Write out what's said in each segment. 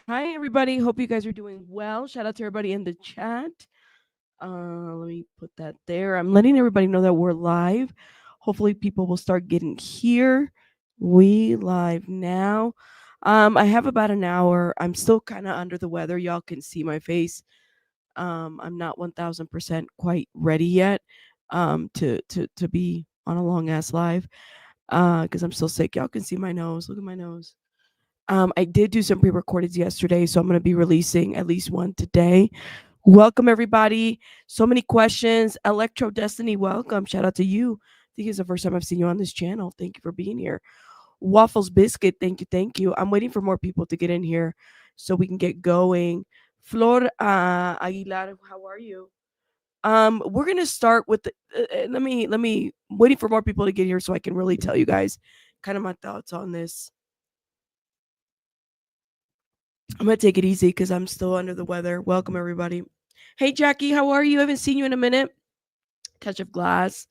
Hi, everybody. Hope you guys are doing well. Shout out to everybody in the chat. Let me put that there. I'm letting everybody know that we're live. Hopefully, people will start getting here. We live now. I have about an hour. I'm still kind of under the weather. Y'all can see my face. I'm not 1000% quite ready yet. To be on a long ass live. Because I'm still sick. Y'all can see my nose. Look at my nose. I did do some pre-recordeds yesterday, so I'm going to be releasing at least one today. Welcome everybody. So many questions. Electro Destiny, welcome. Shout out to you. I think it's the first time I've seen you on this channel. Thank you for being here. Waffles Biscuit, thank you, thank you. I'm waiting for more people to get in here so we can get going. Flor Aguilar, how are you? We're gonna start with the. Let me waiting for more people to get here so I can really tell you guys kind of my thoughts on this. I'm gonna take it easy because I'm still under the weather. Welcome everybody. Hey Jackie, how are you? I haven't seen you in a minute. Touch of glass.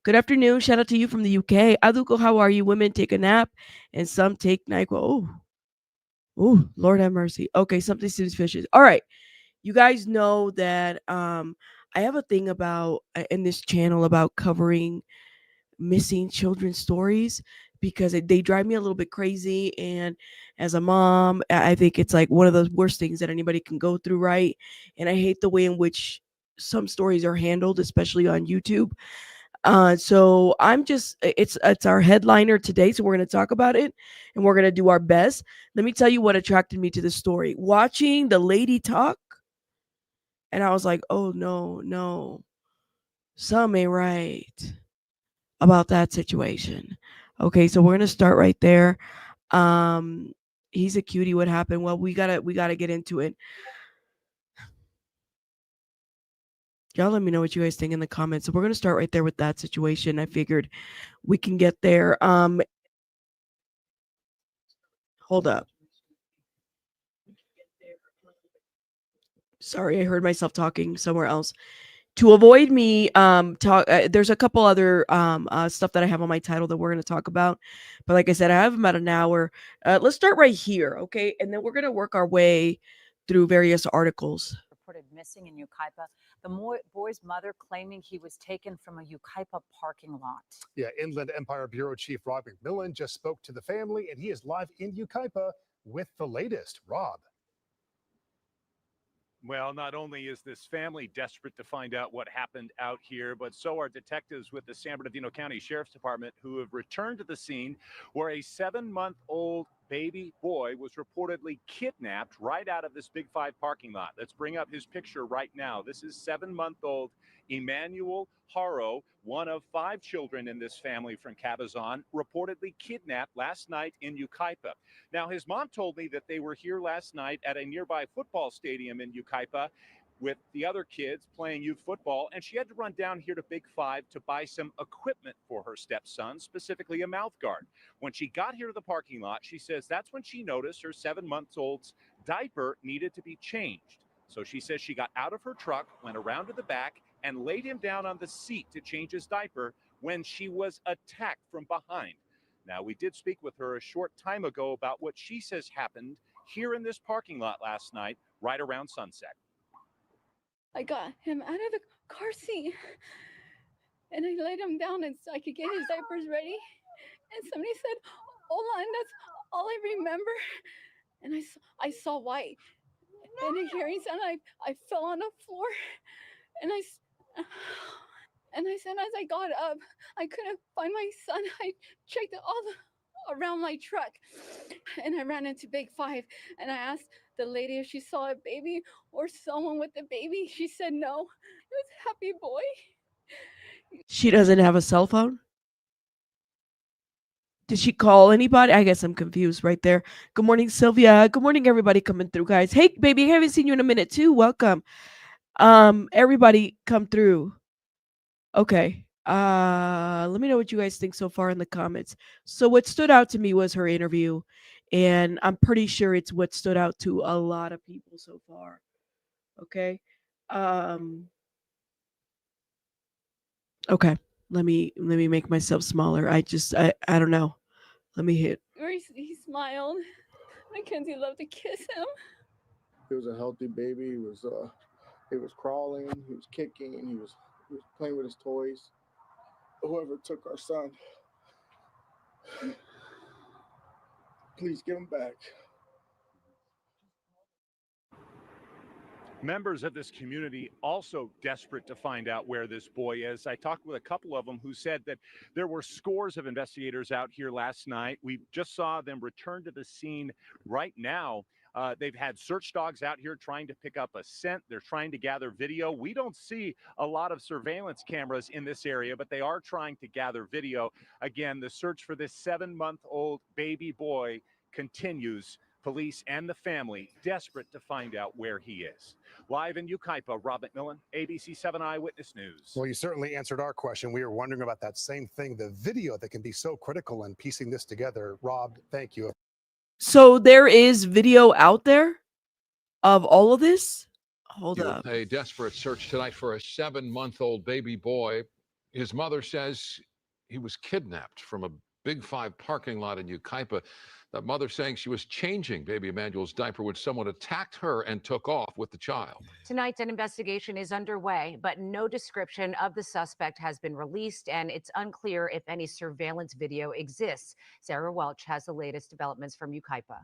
Good afternoon. Shout out to you from the UK. Aduko, how are you? Women take a nap and some take NyQuil. Oh, Lord have mercy. Okay, something seems fishy. All right. You guys know that I have a thing about in this channel about covering missing children's stories because they drive me a little bit crazy. And as a mom, I think it's like one of the worst things that anybody can go through, right? And I hate the way in which some stories are handled, especially on YouTube. So I'm just it's our headliner today, so we're going to talk about it and we're going to do our best. Let me tell you what attracted me to the story. Watching the lady talk, and I was like, "Oh no, no. Some ain't right about that situation." Okay, so we're gonna start right there. Um, he's a cutie. What happened? Well, we gotta get into it. Y'all let me know what you guys think in the comments. So we're gonna start right there with that situation. I figured we can get there. Hold up. Sorry, I heard myself talking somewhere else. To avoid me talk there's a couple other stuff that I have on my title that we're going to talk about, but like I said, I have about an hour. Let's start right here, okay, and then we're going to work our way through various articles. Reported missing in Yucaipa. The boy's mother claiming he was taken from a Yucaipa parking lot. Yeah, Inland Empire Bureau Chief Rob McMillan just spoke to the family, and he is live in Yucaipa with the latest. Rob. Well, not only is this family desperate to find out what happened out here, but so are detectives with the San Bernardino County Sheriff's Department who have returned to the scene where a 7-month-old baby boy was reportedly kidnapped right out of this Big Five parking lot. Let's bring up his picture right now. This is 7-month-old Emmanuel Haro, one of 5 children in this family from Cabazon, reportedly kidnapped last night in Yucaipa. Now, his mom told me that they were here last night at a nearby football stadium in Yucaipa with the other kids playing youth football, and she had to run down here to Big Five to buy some equipment for her stepson, specifically a mouth guard. When she got here to the parking lot, she says that's when she noticed her 7-month-old's diaper needed to be changed. So she says she got out of her truck, went around to the back, and laid him down on the seat to change his diaper when she was attacked from behind. Now, we did speak with her a short time ago about what she says happened here in this parking lot last night, right around sunset. I got him out of the car seat and I laid him down and so I could get his diapers ready. And somebody said, "Hola," and that's all I remember. And I saw white. And a hearing sound, I fell on the floor and and I said, as I got up, I couldn't find my son. I checked around my truck and I ran into Big Five and I asked the lady if she saw a baby or someone with a baby. She said no. It was Happy Boy. She doesn't have a cell phone. Did she call anybody? I guess I'm confused right there. Good morning, Sylvia. Good morning, everybody coming through, guys. Hey, baby, I haven't seen you in a minute too. Welcome. Everybody come through. Okay. Let me know what you guys think so far in the comments. So what stood out to me was her interview, and I'm pretty sure it's what stood out to a lot of people so far. Okay. Um okay. Let me make myself smaller. I don't know. Let me hit. He smiled. Mackenzie loved to kiss him. He was a healthy baby. He was crawling. He was kicking. He was playing with his toys. Whoever took our son, please give him back. Members of this community also desperate to find out where this boy is. I talked with a couple of them who said that there were scores of investigators out here last night. We just saw them return to the scene right now. They've had search dogs out here trying to pick up a scent. They're trying to gather video. We don't see a lot of surveillance cameras in this area, but they are trying to gather video. Again, the search for this 7-month-old baby boy continues. Police and the family desperate to find out where he is. Live in Yucaipa, Rob McMillan, ABC 7 Eyewitness News. Well, you certainly answered our question. We were wondering about that same thing, the video that can be so critical in piecing this together. Rob, thank you. So there is video out there of all of this? Hold up. A desperate search tonight for a 7-month-old baby boy. His mother says he was kidnapped from a Big Five parking lot in Yucaipa. That mother saying she was changing baby Emmanuel's diaper when someone attacked her and took off with the child. Tonight, an investigation is underway, but no description of the suspect has been released, and it's unclear if any surveillance video exists. Sarah Welch has the latest developments from Yucaipa.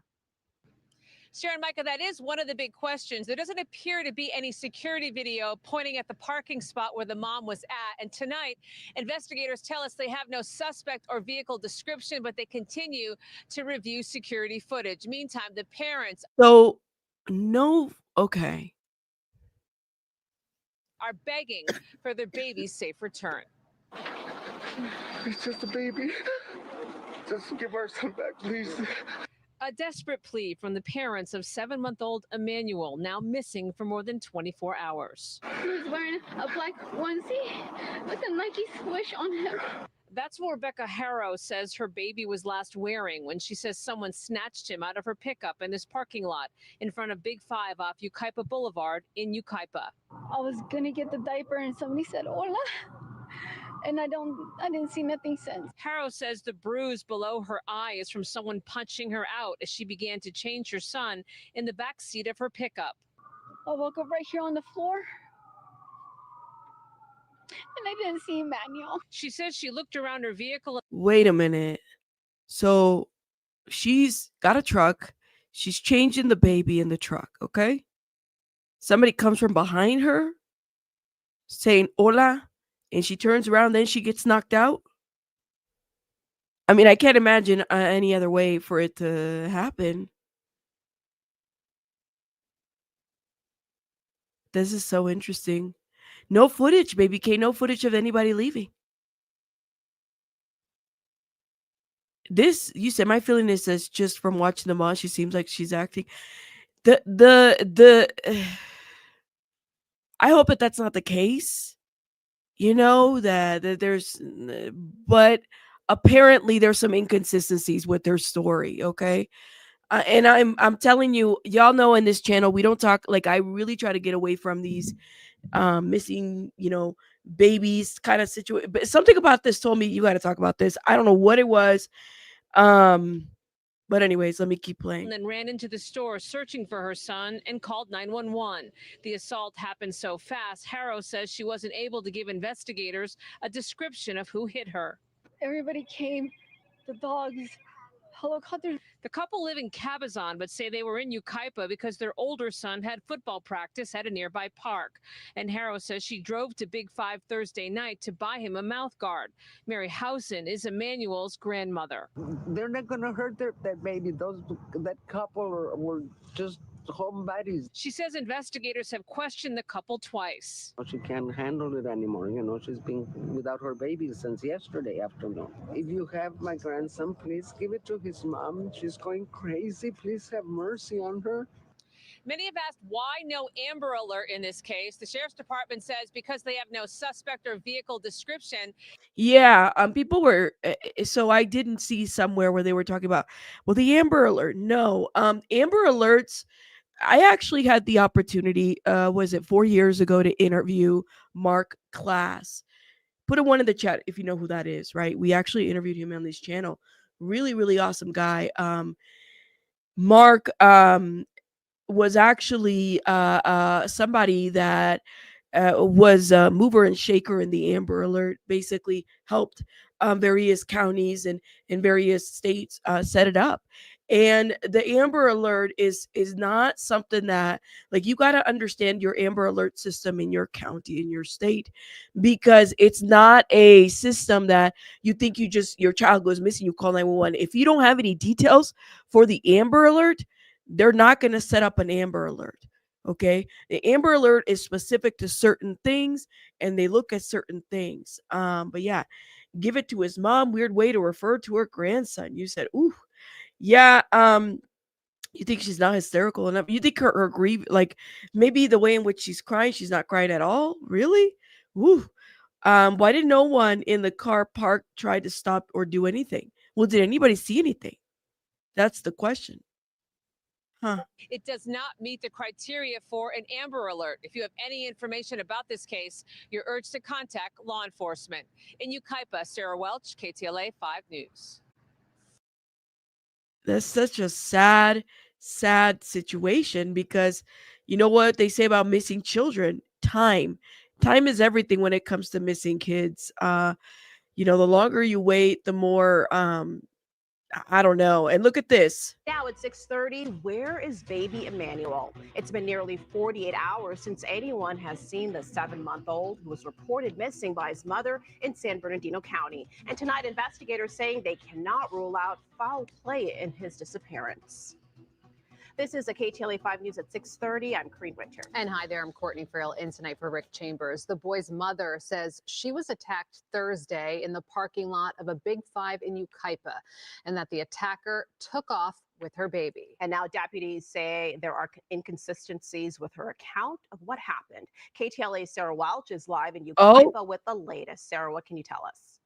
Sharon, Micah, that is one of the big questions. There doesn't appear to be any security video pointing at the parking spot where the mom was at. And tonight, investigators tell us they have no suspect or vehicle description, but they continue to review security footage. Meantime, the parents So, okay. are begging for their baby's safe return. It's just a baby. Just give our son back, please. A desperate plea from the parents of 7-month-old Emmanuel, now missing for more than 24 hours. He was wearing a black onesie with a Nike swoosh on him. That's what Emmanuel Haro says her baby was last wearing when she says someone snatched him out of her pickup in this parking lot in front of Big Five off Yucaipa Boulevard in Yucaipa. I was gonna get the diaper and somebody said, "Hola." And I didn't see nothing since. Haro says the bruise below her eye is from someone punching her out as she began to change her son in the back seat of her pickup. I woke up right here on the floor. And I didn't see Emmanuel. She says she looked around her vehicle. Wait a minute. So she's got a truck. She's changing the baby in the truck, okay? Somebody comes from behind her saying hola, and she turns around, then she gets knocked out. I mean, I can't imagine any other way for it to happen. This is so interesting. No footage, baby K. No footage of anybody leaving. This, you said, my feeling is this just from watching them all, she seems like she's acting. I hope that that's not the case. You know, that there's, but apparently there's some inconsistencies with their story, okay? And I'm telling you, y'all know in this channel, we don't talk, like, I really try to get away from these missing, babies kind of situation. But something about this told me, you got to talk about this. I don't know what it was. But anyways, let me keep playing. And then ran into the store searching for her son and called 911. The assault happened so fast, Haro says she wasn't able to give investigators a description of who hit her. Everybody came, the dogs, helicopters. The couple live in Cabazon, but say they were in Yucaipa because their older son had football practice at a nearby park. And Haro says she drove to Big Five Thursday night to buy him a mouth guard. Mary Housen is Emmanuel's grandmother. They're not going to hurt that baby. That couple were just home buddies. She says investigators have questioned the couple twice. She can't handle it anymore. She's been without her baby since yesterday afternoon. If you have my grandson, please give it to his mom. She's going crazy. Please have mercy on her. Many have asked why no Amber Alert in this case. The sheriff's department says because they have no suspect or vehicle description. Yeah, people were, so I didn't see somewhere where they were talking about, well, the Amber Alert. No, Amber Alerts, I actually had the opportunity, was it 4 years ago, to interview Mark Class. Put a one in the chat if you know who that is, right? We actually interviewed him on this channel. Really, really awesome guy. Mark was actually somebody that was a mover and shaker in the Amber Alert. Basically, helped various counties and in various states set it up. And the Amber Alert is not something that, like, you got to understand your Amber Alert system in your county, in your state, because it's not a system that you think you just, your child goes missing, you call 911. If you don't have any details for the Amber Alert, they're not going to set up an Amber Alert. Okay. The Amber Alert is specific to certain things and they look at certain things. But yeah, give it to his mom. Weird way to refer to her grandson. You said, ooh, yeah. You think she's not hysterical enough? You think her grief, like maybe the way in which she's not crying at all? Really? Woo. Why did no one in the car park try to stop or do anything? Well, did anybody see anything? That's the question. Huh. It does not meet the criteria for an Amber Alert. If you have any information about this case, you're urged to contact law enforcement. In Yucaipa, Sarah Welch, KTLA 5 News. That's such a sad, sad situation because you know what they say about missing children? Time. Time is everything when it comes to missing kids. The longer you wait, the more I don't know. And look at this. Now at 6:30, where is baby Emmanuel? It's been nearly 48 hours since anyone has seen the 7-month-old who was reported missing by his mother in San Bernardino County. And tonight, investigators saying they cannot rule out foul play in his disappearance. This is a KTLA 5 News at 6:30. I'm Kareen Winter. And hi there, I'm Courtney Farrell in tonight for Rick Chambers. The boy's mother says she was attacked Thursday in the parking lot of a Big Five in Yucaipa and that the attacker took off with her baby. And now deputies say there are inconsistencies with her account of what happened. KTLA's Sarah Welch is live in Yucaipa with the latest. Sarah, what can you tell us?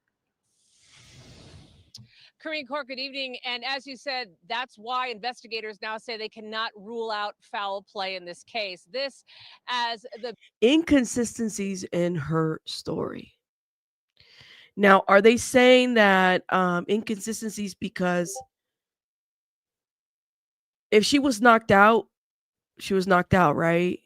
Kareen Court, good evening. And as you said, that's why investigators now say they cannot rule out foul play in this case. This as the inconsistencies in her story. Now, are they saying that inconsistencies because if she was knocked out, right?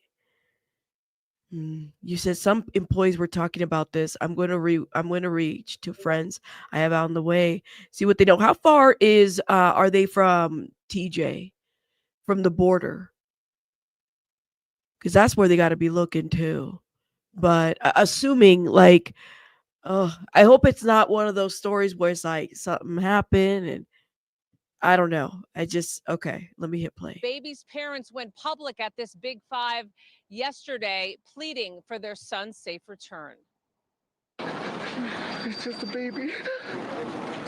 You said some employees were talking about this. I'm going to reach to friends I have out on the way, see what they know. How far are they from TJ, from the border? Because that's where they got to be looking too. But assuming I hope it's not one of those stories where it's like something happened and I don't know. Okay, let me hit play. Baby's parents went public at this Big Five yesterday, pleading for their son's safe return. It's just a baby.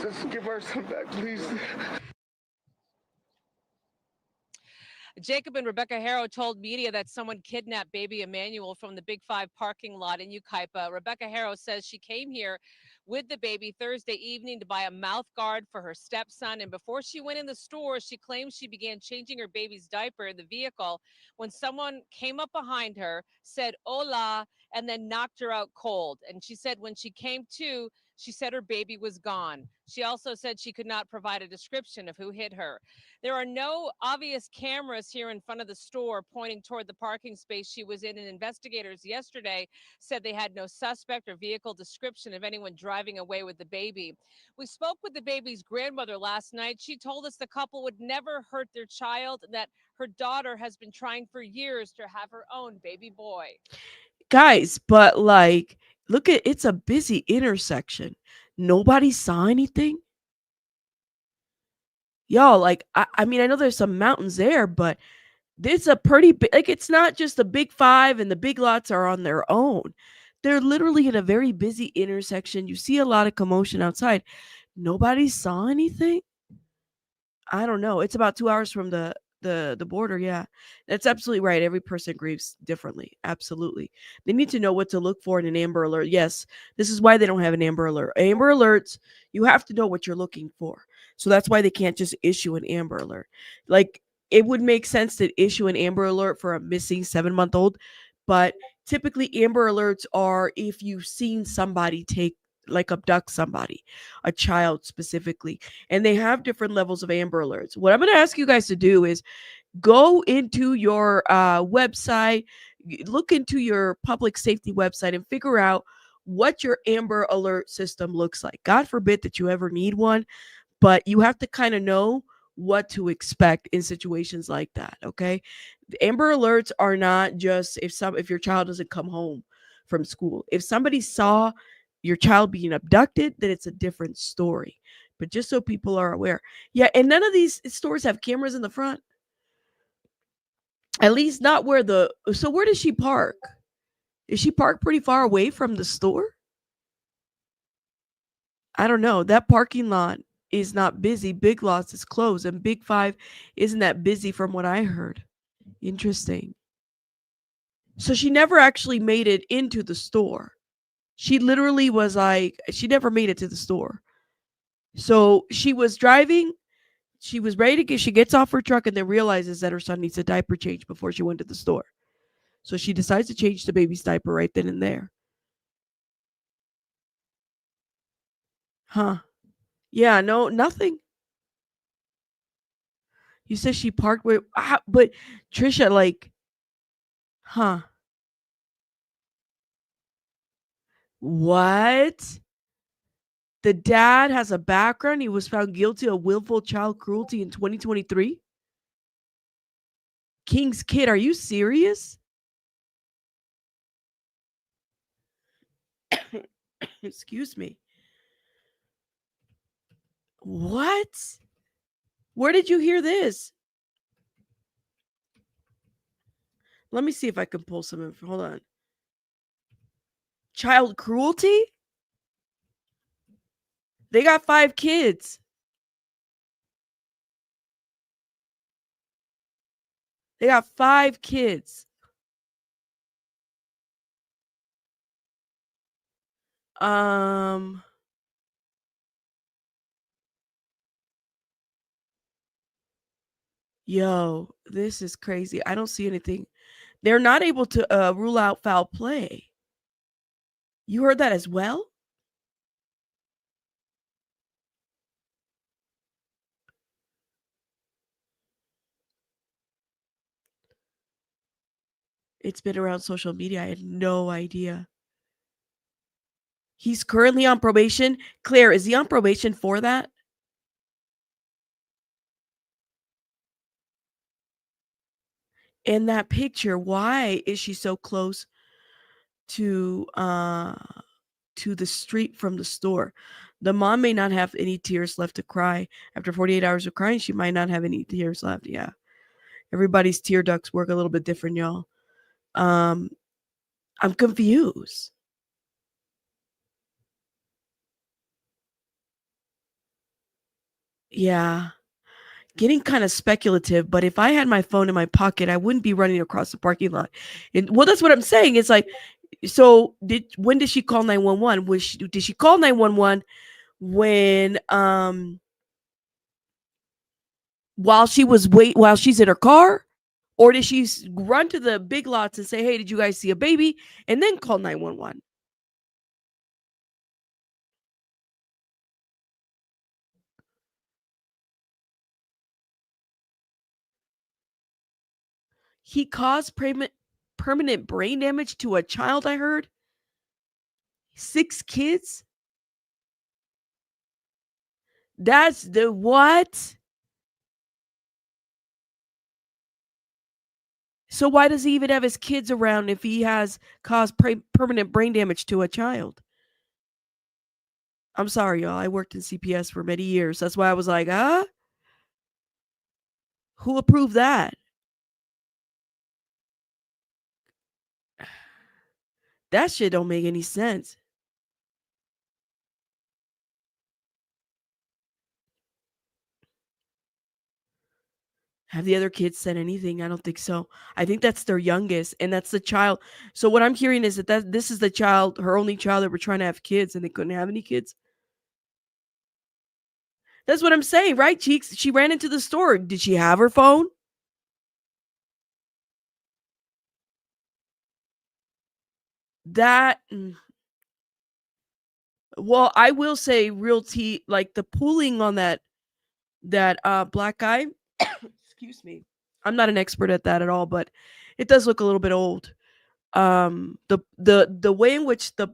Just give our son back, please. Jacob and Rebecca Haro told media that someone kidnapped baby Emmanuel from the Big Five parking lot in Yucaipa. Rebecca Haro says she came here with the baby Thursday evening to buy a mouth guard for her stepson. And before she went in the store, she claims she began changing her baby's diaper in the vehicle when someone came up behind her, said hola, and then knocked her out cold. And she said when she came to, she said her baby was gone. She also said she could not provide a description of who hit her. There are no obvious cameras here in front of the store pointing toward the parking space she was in, and investigators yesterday said they had no suspect or vehicle description of anyone driving away with the baby. We spoke with the baby's grandmother last night. She told us the couple would never hurt their child, and that her daughter has been trying for years to have her own baby boy. Guys, but look at, it's a busy intersection. Nobody saw anything. Y'all, I mean, I know there's some mountains there, but it's a pretty big, it's not just the Big Five and the big lots are on their own. They're literally in a very busy intersection. You see a lot of commotion outside. Nobody saw anything. I don't know. It's about 2 hours from the border. Yeah, that's absolutely right. Every person grieves differently. Absolutely. They need to know what to look for in an Amber Alert. Yes, this is why they don't have an Amber Alert. Amber Alerts, you have to know what you're looking for. So that's why they can't just issue an Amber Alert. It would make sense to issue an Amber Alert for a missing 7-month-old, but typically Amber Alerts are if you've seen somebody take like abduct somebody, a child specifically. And they have different levels of Amber Alerts. What I'm going to ask you guys to do is go into your website, look into your public safety website, and figure out what your Amber Alert system looks like. God forbid that you ever need one, but you have to kind of know what to expect in situations like that. Okay, the Amber Alerts are not just if your child doesn't come home from school. If somebody saw your child being abducted, then it's a different story. But just so people are aware, yeah, and none of these stores have cameras in the front. At least not where the. So where does she park? Is she parked pretty far away from the store? I don't know. That parking lot is not busy. Big Lots is closed, and Big Five isn't that busy from what I heard. Interesting. So she never actually made it into the store. She literally was like, she never made it to the store. So she was driving. She was ready to get. She gets off her truck and then realizes that her son needs a diaper change before she went to the store. So she decides to change the baby's diaper right then and there. Huh. Yeah, no, nothing. You said she parked where, but Trisha, like, huh? What? The dad has a background. He was found guilty of willful child cruelty in 2023. King's kid, are you serious? Excuse me. What? Where did you hear this? Let me see if I can pull some info. Hold on. Child cruelty? They got 5 kids. They got 5 kids. Yo, this is crazy. I don't see anything. They're not able to rule out foul play. You heard that as well? It's been around social media. I had no idea. He's currently on probation. Claire, is he on probation for that? In that picture, why is she so close to the street from the store? The mom may not have any tears left to cry. After 48 hours of crying, she might not have any tears left. Yeah. Everybody's tear ducts work a little bit different, y'all. I'm confused. Yeah. Getting kind of speculative, but if I had my phone in my pocket, I wouldn't be running across the parking lot. And well, that's what I'm saying. It's like, so when did she call 911? Did she call 911 when while she's in her car? Or did she run to the Big Lots and say, "Hey, did you guys see a baby?" and then call 911? He caused permanent brain damage to a child, I heard. 6 kids? That's the what? So why does he even have his kids around if he has caused permanent brain damage to a child? I'm sorry, y'all. I worked in CPS for many years. That's why I was like, who approved that? That shit don't make any sense. Have the other kids said anything? I don't think so. I think that's their youngest, and that's the child. So what I'm hearing is that this is the child, her only child that were trying to have kids, and they couldn't have any kids. That's what I'm saying, right, Cheeks? She ran into the store. Did she have her phone? That Well, I will say real tea, like the pooling on that black guy. Excuse me. I'm not an expert at that at all, but it does look a little bit old. The way in which the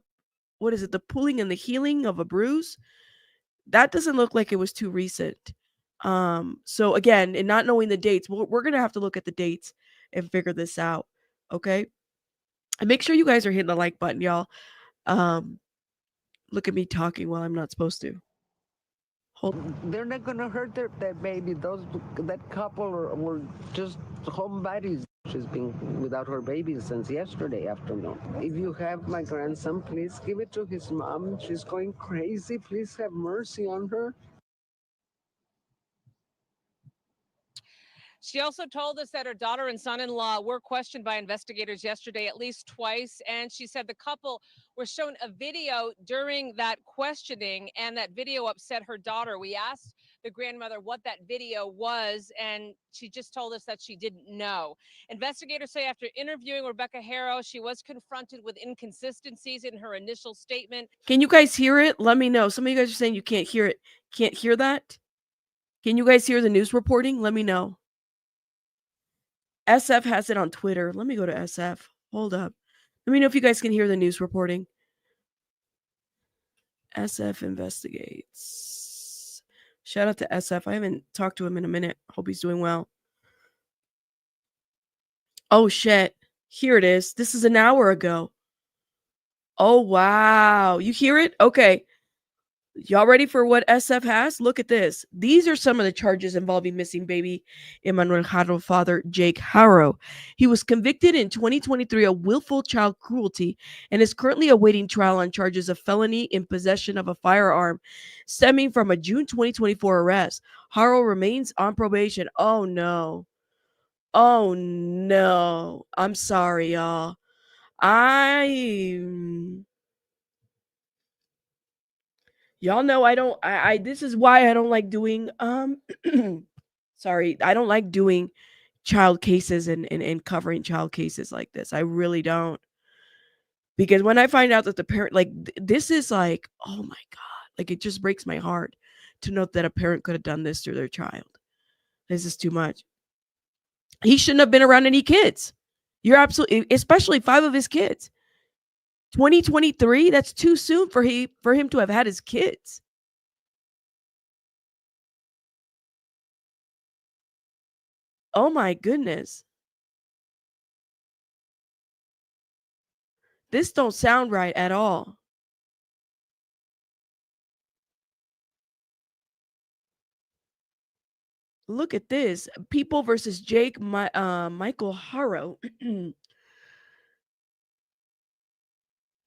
what is it, the pooling and the healing of a bruise, that doesn't look like it was too recent. So again, and not knowing the dates, we're gonna have to look at the dates and figure this out. Okay. And make sure you guys are hitting the like button, y'all. Um, look at me talking while I'm not supposed to. They're not gonna hurt their baby. That couple were just homebodies. She's been without her baby since yesterday afternoon. If you have my grandson, please give it to his mom. She's going crazy. Please have mercy on her. She also told us that her daughter and son-in-law were questioned by investigators yesterday at least twice, and she said the couple were shown a video during that questioning, and that video upset her daughter. We asked the grandmother what that video was, and she just told us that she didn't know. Investigators say after interviewing Rebecca Haro, she was confronted with inconsistencies in her initial statement. Can you guys hear it? Let me know. Some of you guys are saying you can't hear it. Can't hear that? Can you guys hear the news reporting? Let me know. SF has it on Twitter. Let me go to SF. Hold up. Let me know if you guys can hear the news reporting. SF investigates. Shout out to SF. I haven't talked to him in a minute. Hope he's doing well. Oh, shit. Here it is. This is an hour ago. Oh, wow. You hear it? Okay. Y'all ready for what SF has? Look at this. These are some of the charges involving missing baby Emmanuel Haro father Jake Haro. He was convicted in 2023 of willful child cruelty and is currently awaiting trial on charges of felony in possession of a firearm stemming from a June 2024 arrest. Haro remains on probation. Oh no. Oh no. I'm sorry, y'all. Y'all know I this is why I don't like doing sorry, I don't like doing child cases and covering child cases like this. I really don't. Because when I find out that the parent this is like, oh my god, like it just breaks my heart to note that a parent could have done this to their child. This is too much. He shouldn't have been around any kids. You're absolutely, especially 5 of his kids. 2023, that's too soon for him to have had his kids. Oh my goodness. This don't sound right at all. Look at this. People versus Jake Michael Haro.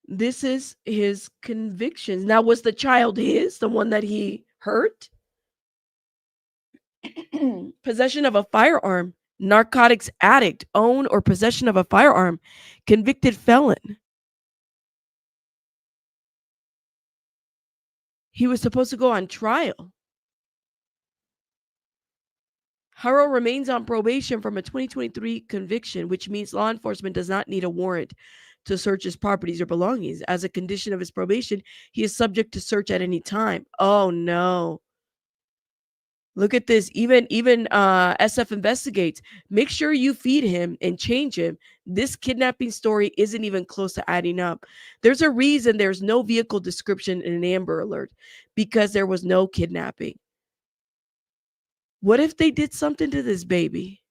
This is his convictions. Now, was the child his, the one that he hurt? Possession of a firearm, narcotics addict, own or possession of a firearm, convicted felon. He was supposed to go on trial. Haro remains on probation from a 2023 conviction, which means law enforcement does not need a warrant to search his properties or belongings. As a condition of his probation, he is subject to search at any time. Oh no. Look at this. Even SF investigates. Make sure you feed him and change him. This kidnapping story isn't even close to adding up. There's a reason there's no vehicle description in an Amber Alert, because there was no kidnapping. What if they did something to this baby?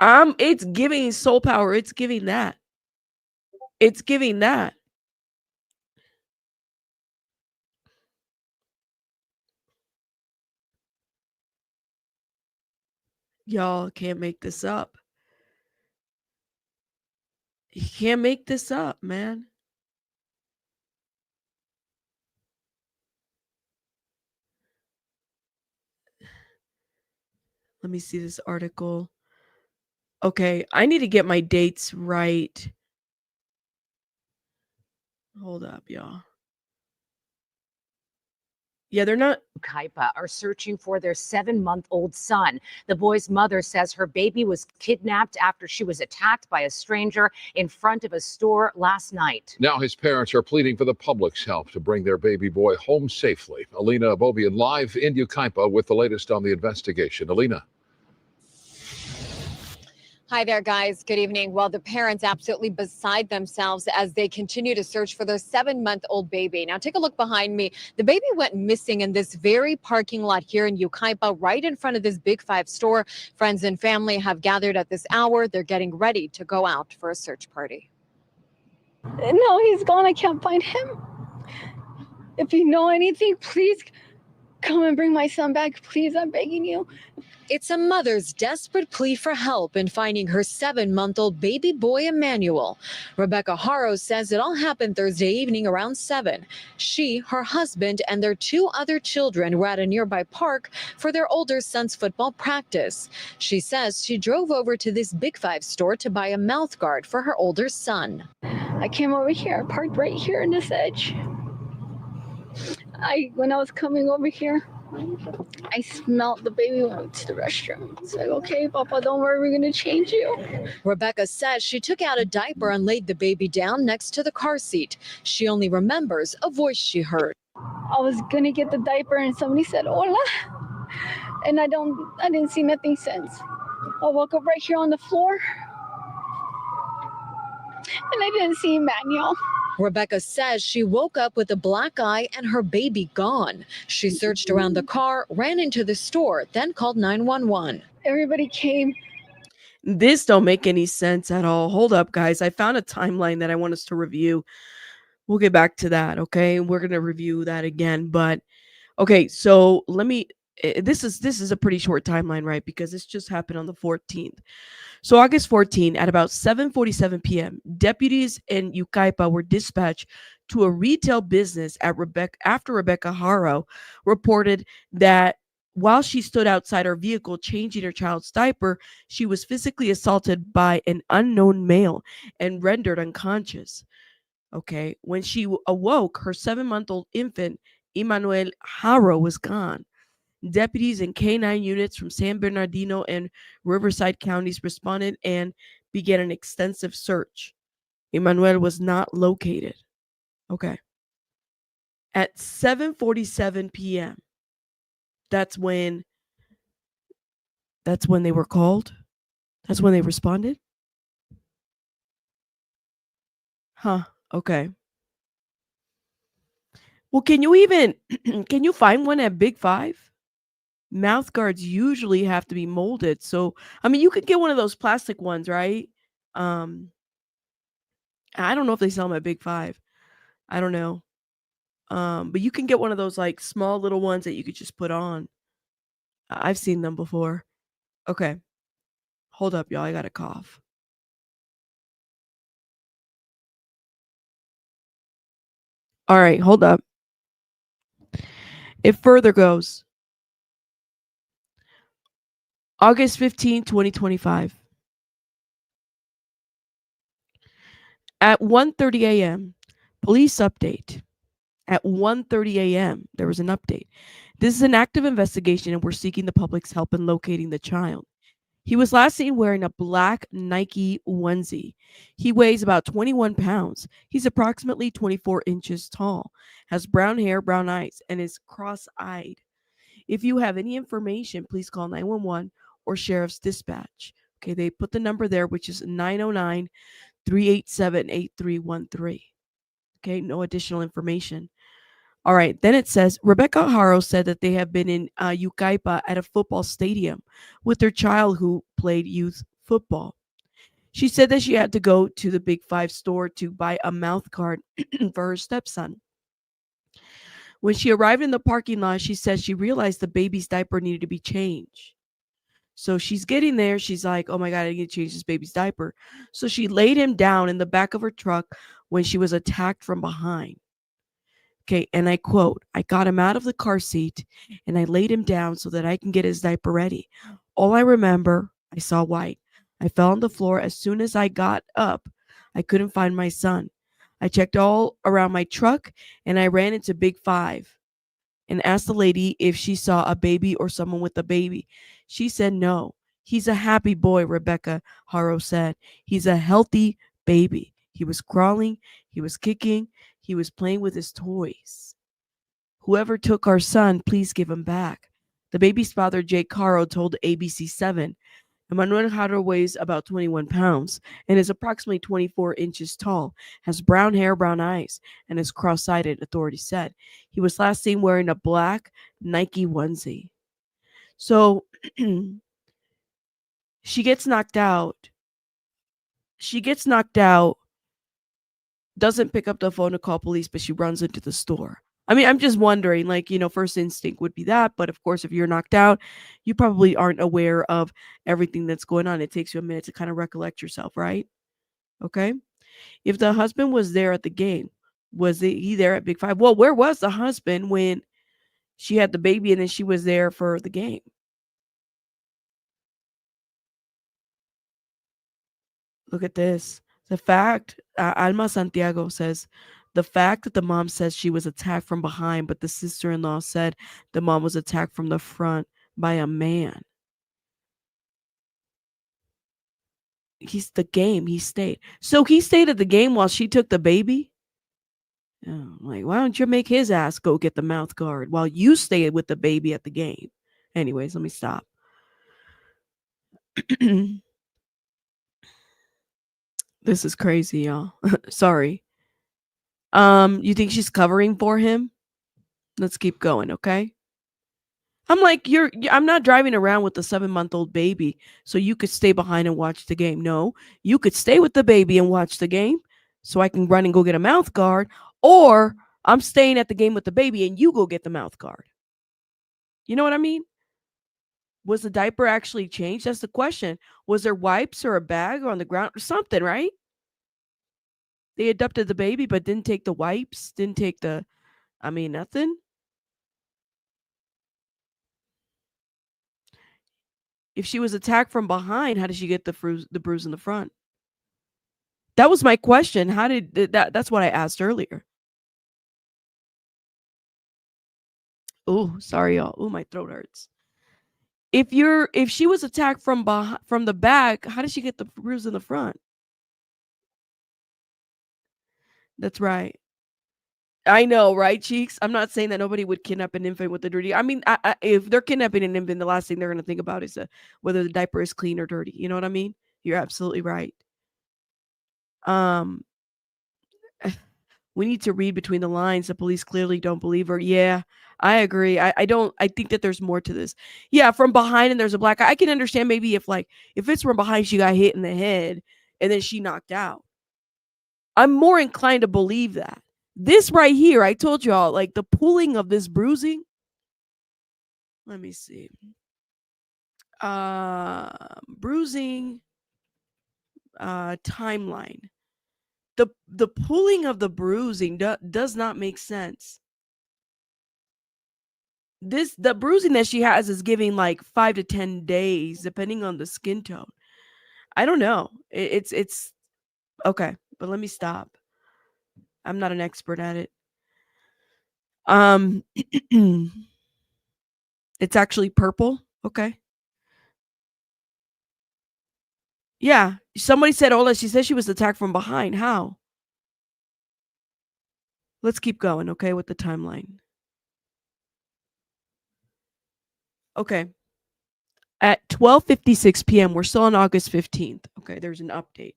It's giving soul power. It's giving that. It's giving that. Y'all can't make this up. You can't make this up, man. Let me see this article. Okay, I need to get my dates right. Hold up, y'all. Yeah, they're not. Kaipa are searching for their 7-month-old son. The boy's mother says her baby was kidnapped after she was attacked by a stranger in front of a store last night. Now his parents are pleading for the public's help to bring their baby boy home safely. Alina Bobian live in Yucaipa with the latest on the investigation. Alina. Hi there, guys. Good evening. Well, the parents absolutely beside themselves as they continue to search for their 7-month-old baby. Now, take a look behind me. The baby went missing in this very parking lot here in Yucaipa, right in front of this Big Five store. Friends and family have gathered at this hour. They're getting ready to go out for a search party. No, he's gone. I can't find him. If you know anything, please come and bring my son back. Please, I'm begging you. It's a mother's desperate plea for help in finding her 7-month-old baby boy, Emmanuel. Rebecca Haro says it all happened Thursday evening around 7. She, her husband, and their 2 other children were at a nearby park for their older son's football practice. She says she drove over to this Big Five store to buy a mouth guard for her older son. I came over here. I parked right here in this edge. When I was coming over here, I smelled the baby went to the restroom. It's like, okay, Papa, don't worry, we're going to change you. Rebecca says she took out a diaper and laid the baby down next to the car seat. She only remembers a voice she heard. I was going to get the diaper and somebody said, hola. And I didn't see nothing since. I woke up right here on the floor and I didn't see Emmanuel. Rebecca says she woke up with a black eye and her baby gone. She searched around the car, ran into the store, then called 911. Everybody came. This don't make any sense at all. Hold up, guys. I found a timeline that I want us to review. We'll get back to that, okay? We're going to review that again. But, okay, so let me... This is a pretty short timeline, right? Because this just happened on the 14th. So August 14, at about 7:47 p.m., deputies in Yucaipa were dispatched to a retail business after Rebecca Haro reported that while she stood outside her vehicle changing her child's diaper, she was physically assaulted by an unknown male and rendered unconscious. Okay, when she awoke, her 7-month-old infant, Emmanuel Haro, was gone. Deputies and K-9 units from San Bernardino and Riverside counties responded and began an extensive search. Emmanuel was not located. Okay. At 7:47 p.m., that's when they were called. That's when they responded. Huh. Okay. Well, can you find one at Big Five? Mouth guards usually have to be molded. So, I mean, you could get one of those plastic ones, right? I don't know if they sell them at Big Five. I don't know. But you can get one of those like small little ones that you could just put on. I've seen them before. Okay. Hold up, y'all. I got a cough. All right, hold up. It further goes. August 15, 2025. At 1:30 a.m., police update. At 1:30 a.m., there was an update. This is an active investigation and we're seeking the public's help in locating the child. He was last seen wearing a black Nike onesie. He weighs about 21 pounds. He's approximately 24 inches tall, has brown hair, brown eyes, and is cross-eyed. If you have any information, please call 911 or Sheriff's Dispatch. Okay, they put the number there, which is 909-387-8313. Okay, no additional information. All right, then it says, Rebecca Haro said that they have been in Yucaipa at a football stadium with their child who played youth football. She said that she had to go to the Big Five store to buy a mouth guard for her stepson. When she arrived in the parking lot, she said she realized the baby's diaper needed to be changed. So she's getting there. She's like, oh my God, I need to change this baby's diaper. So she laid him down in the back of her truck when she was attacked from behind. Okay, and I quote, I got him out of the car seat and I laid him down so that I can get his diaper ready. All I remember, I saw white. I fell on the floor. As soon as I got up, I couldn't find my son. I checked all around my truck and I ran into Big Five. and asked the lady if she saw a baby or someone with a baby. She said no. He's a happy boy, Rebecca Haro said. He's a healthy baby. He was crawling, he was kicking, he was playing with his toys. Whoever took our son, please give him back. The baby's father, Jake Haro, told ABC7. Emmanuel Haro weighs about 21 pounds and is approximately 24 inches tall, has brown hair, brown eyes, and is cross-sighted, authorities said. He was last seen wearing a black Nike onesie. So she gets knocked out. Doesn't pick up the phone to call police, but she runs into the store. I mean, I'm just wondering, like, first instinct would be that. But of course, if you're knocked out, you probably aren't aware of everything that's going on. It takes you a minute to kind of recollect yourself, right? Okay. If the husband was there at the game, was he there at Big Five? Well, where was the husband when she had the baby and then she was there for the game? Look at this. The fact, Alma Santiago says, the fact that the mom says she was attacked from behind, but the sister-in-law said the mom was attacked from the front by a man. He's the game. He stayed. So he stayed at the game while she took the baby? Oh, like, why don't you make his ass go get the mouth guard while you stay with the baby at the game? Anyways, let me stop. This is crazy, y'all. Sorry. You think she's covering for him? Let's keep going, okay? I'm like, I'm not driving around with a 7-month-old baby so you could stay behind and watch the game. No, you could stay with the baby and watch the game so I can run and go get a mouth guard, or I'm staying at the game with the baby and you go get the mouth guard. You know what I mean? Was the diaper actually changed? That's the question. Was there wipes or a bag on the ground or something, right? They adopted the baby but didn't take the wipes, didn't take nothing. If she was attacked from behind, how did she get the bruise in the front? That was my question. How did that's what I asked earlier. Oh, sorry, y'all. Oh, my throat hurts. If she was attacked from the back, how did she get the bruise in the front? That's right. I know, right, Cheeks? I'm not saying that nobody would kidnap an infant with a dirty. I mean, if they're kidnapping an infant, the last thing they're going to think about is whether the diaper is clean or dirty. You know what I mean? You're absolutely right. We need to read between the lines. The police clearly don't believe her. Yeah, I agree. I think that there's more to this. Yeah, from behind and there's a black eye. I can understand maybe if it's from behind, she got hit in the head and then she knocked out. I'm more inclined to believe that. This right here, I told y'all, like the pulling of this bruising. Let me see. Bruising timeline. The pulling of the bruising does not make sense. The bruising that she has is giving like 5 to 10 days, depending on the skin tone. I don't know. It's okay, but let me stop. I'm not an expert at it. It's actually purple. Okay. Yeah. Somebody said, Ola, she said she was attacked from behind. How? Let's keep going, okay, with the timeline. Okay. At 12:56 p.m., we're still on August 15th. Okay, there's an update.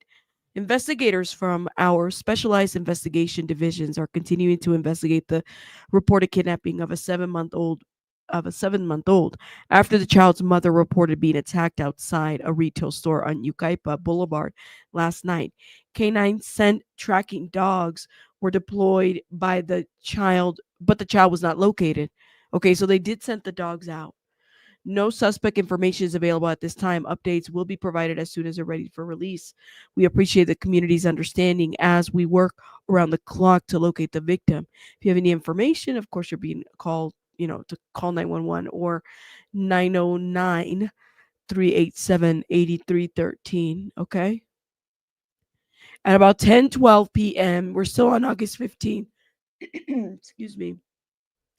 Investigators from our specialized investigation divisions are continuing to investigate the reported kidnapping of a 7-month-old after the child's mother reported being attacked outside a retail store on Yucaipa Boulevard last night. Canine scent tracking dogs were deployed by the child, but the child was not located. Okay, so they did send the dogs out. No suspect information is available at this time. Updates will be provided as soon as they're ready for release. We appreciate the community's understanding as we work around the clock to locate the victim. If you have any information, of course, you're being called, to call 911 or 909-387-8313. Okay. At about 10:12 p.m., we're still on August 15th. Excuse me.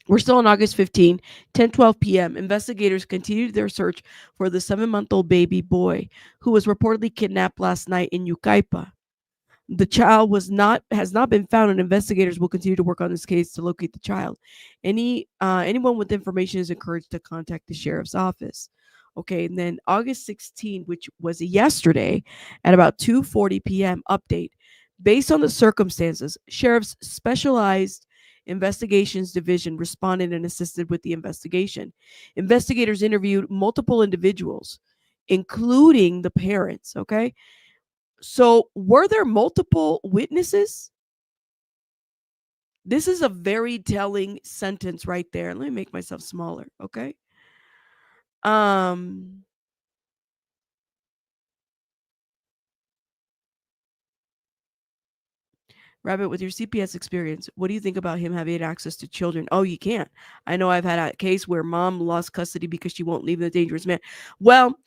We're still on August 15, 10:12 p.m. Investigators continued their search for the 7-month-old baby boy who was reportedly kidnapped last night in Yucaipa. The child has not been found, and investigators will continue to work on this case to locate the child. Anyone with information is encouraged to contact the sheriff's office. Okay, and then August 16, which was yesterday, at about 2:40 p.m. update. Based on the circumstances, sheriff's specialized investigations division responded and assisted with the investigation. Investigators interviewed multiple individuals, including the parents. Okay, so, were there multiple witnesses? This is a very telling sentence right there. Let me make myself smaller, okay? Um Rabbit, with your CPS experience, what do you think about him having access to children? Oh, you can't. I know I've had a case where mom lost custody because she won't leave the dangerous man. Well,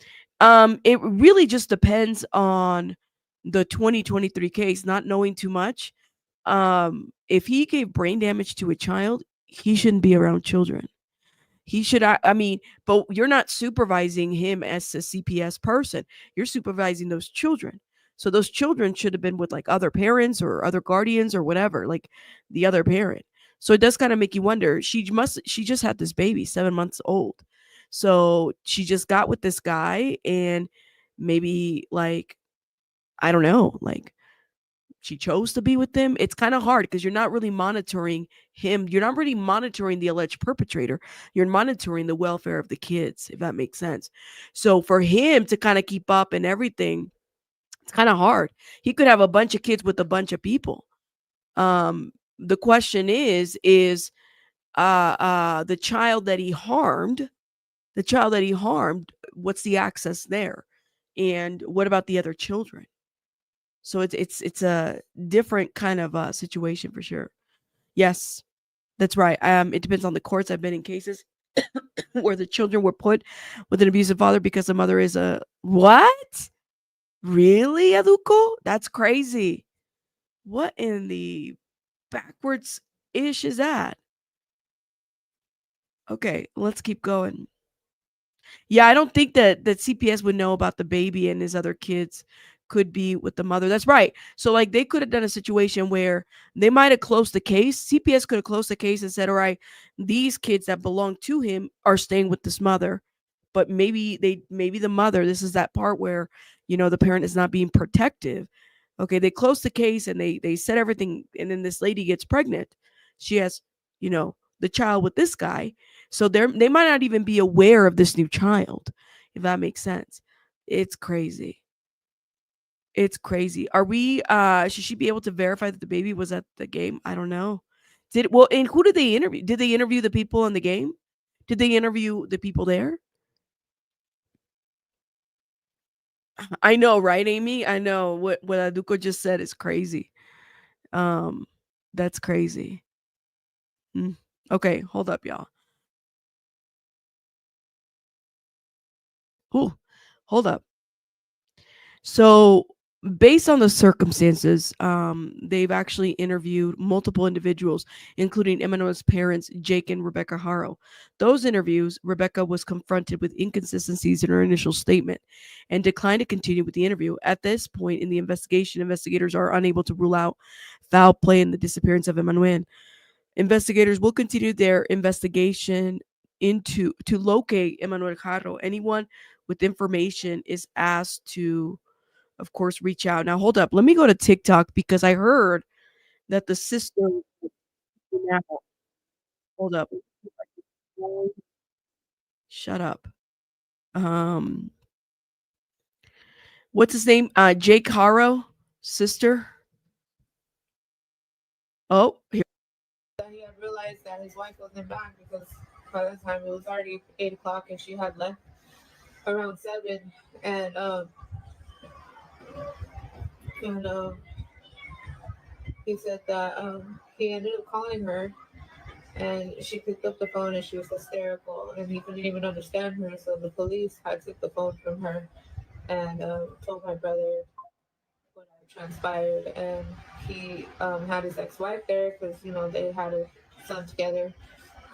it really just depends on the 2023 case, not knowing too much. If he gave brain damage to a child, he shouldn't be around children. He should, I mean, but you're not supervising him as a CPS person. You're supervising those children. So those children should have been with like other parents or other guardians or whatever, like the other parent. So it does kind of make you wonder. She just had this baby, 7 months old. So she just got with this guy and maybe like, I don't know, like she chose to be with him. It's kind of hard because you're not really monitoring him. You're not really monitoring the alleged perpetrator. You're monitoring the welfare of the kids, if that makes sense. So for him to kind of keep up and everything, it's kind of hard. He could have a bunch of kids with a bunch of people. The question is the child that he harmed, what's the access there? And what about the other children? So it's a different kind of situation for sure. Yes, that's right. It depends on the courts. I've been in cases where the children were put with an abusive father because the mother is a what? Really, Aduko? That's crazy. What in the backwards ish is that? Okay, let's keep going. Yeah, I don't think that CPS would know about the baby and his other kids could be with the mother. That's right. So like they could have done a situation where they might have closed the case. CPS could have closed the case and said, "All right, these kids that belong to him are staying with this mother." But maybe the mother, this is that part where, the parent is not being protective. Okay, they closed the case and they said everything, and then this lady gets pregnant. She has, the child with this guy. So they might not even be aware of this new child, if that makes sense. It's crazy. It's crazy. Are we should she be able to verify that the baby was at the game? I don't know. And who did they interview? Did they interview the people in the game? Did they interview the people there? I know, right, Amy? I know what Aduko just said is crazy. Um, that's crazy. Okay, hold up, y'all. Ooh, hold up. So, based on the circumstances, they've actually interviewed multiple individuals, including Emmanuel's parents, Jake and Rebecca Haro. Those interviews, Rebecca was confronted with inconsistencies in her initial statement and declined to continue with the interview. At this point in the investigation, investigators are unable to rule out foul play in the disappearance of Emmanuel. Investigators will continue their investigation to locate Emmanuel Haro. Anyone with information is asked to, of course, reach out. Now, hold up. Let me go to TikTok because I heard that the sister. Now, hold up. Shut up. Um, what's his name? Jake Haro, sister. Oh, here. That he had realized that his wife wasn't back because by that time it was already 8 o'clock and she had left around 7. And he said that he ended up calling her and she picked up the phone and she was hysterical and he couldn't even understand her. So the police had took the phone from her and told my brother what had transpired. And he had his ex-wife there because they had a son together.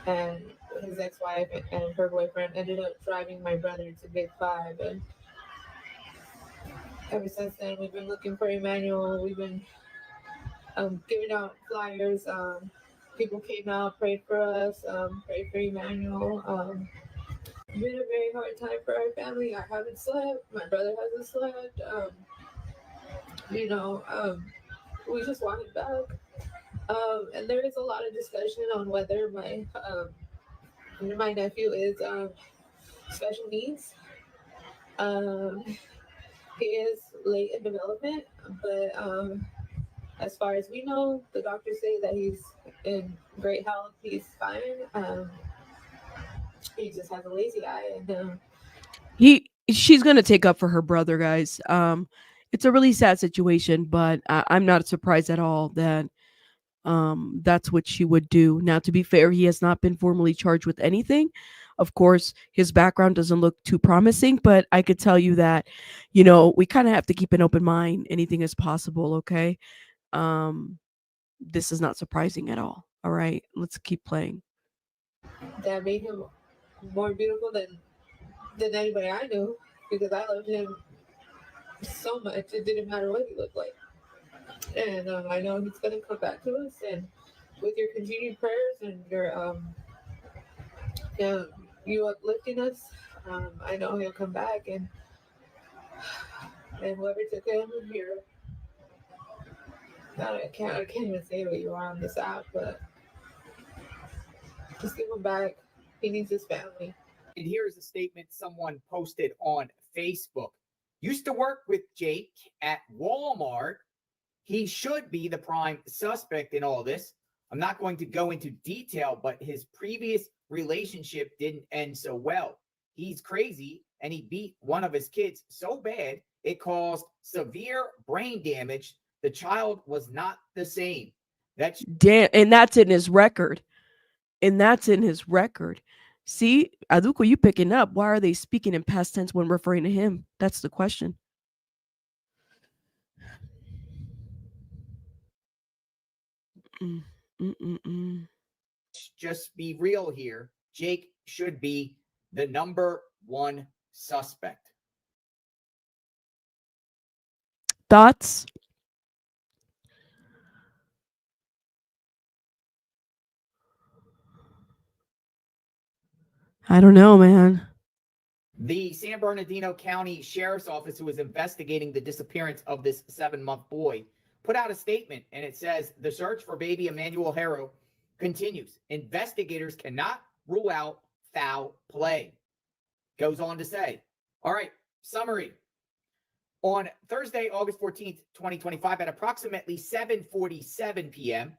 and his ex-wife and her boyfriend ended up driving my brother to Big Five, and ever since then we've been looking for Emmanuel. We've been giving out flyers. People came out, prayed for us, prayed for Emmanuel. It's been a very hard time for our family. I haven't slept. My brother hasn't slept. We just want him back. And there is a lot of discussion on whether my nephew is special needs. Um, he is late in development, but as far as we know, the doctors say that he's in great health. He's fine. He just has a lazy eye, and She's gonna take up for her brother, guys. It's a really sad situation, but I'm not surprised at all that that's what she would do. Now, to be fair, he has not been formally charged with anything. Of course, his background doesn't look too promising, but I could tell you that, we kind of have to keep an open mind. Anything is possible, okay? This is not surprising at all. All right, let's keep playing. that made him more beautiful than anybody I knew, because I loved him so much. It didn't matter what he looked like. And I know he's going to come back to us. And with your continued prayers and you uplifting us, I know he'll come back. And whoever took him here, I can't even say what you are on this app, but just give him back. He needs his family. And here's a statement someone posted on Facebook. Used to work with Jake at Walmart. He should be the prime suspect in all this. I'm not going to go into detail, but his previous relationship didn't end so well. He's crazy, and he beat one of his kids so bad it caused severe brain damage. The child was not the same. Damn, and that's in his record. See, Aduko, you picking up. Why are they speaking in past tense when referring to him? That's the question. Just be real here. Jake should be the number one suspect. Thoughts? I don't know, man. The San Bernardino County Sheriff's Office, who is investigating the disappearance of this 7-month boy, put out a statement, and it says the search for baby Emmanuel Haro continues. Investigators cannot rule out foul play. Goes on to say, all right, summary. On Thursday, August 14th, 2025, at approximately 7:47 p.m.,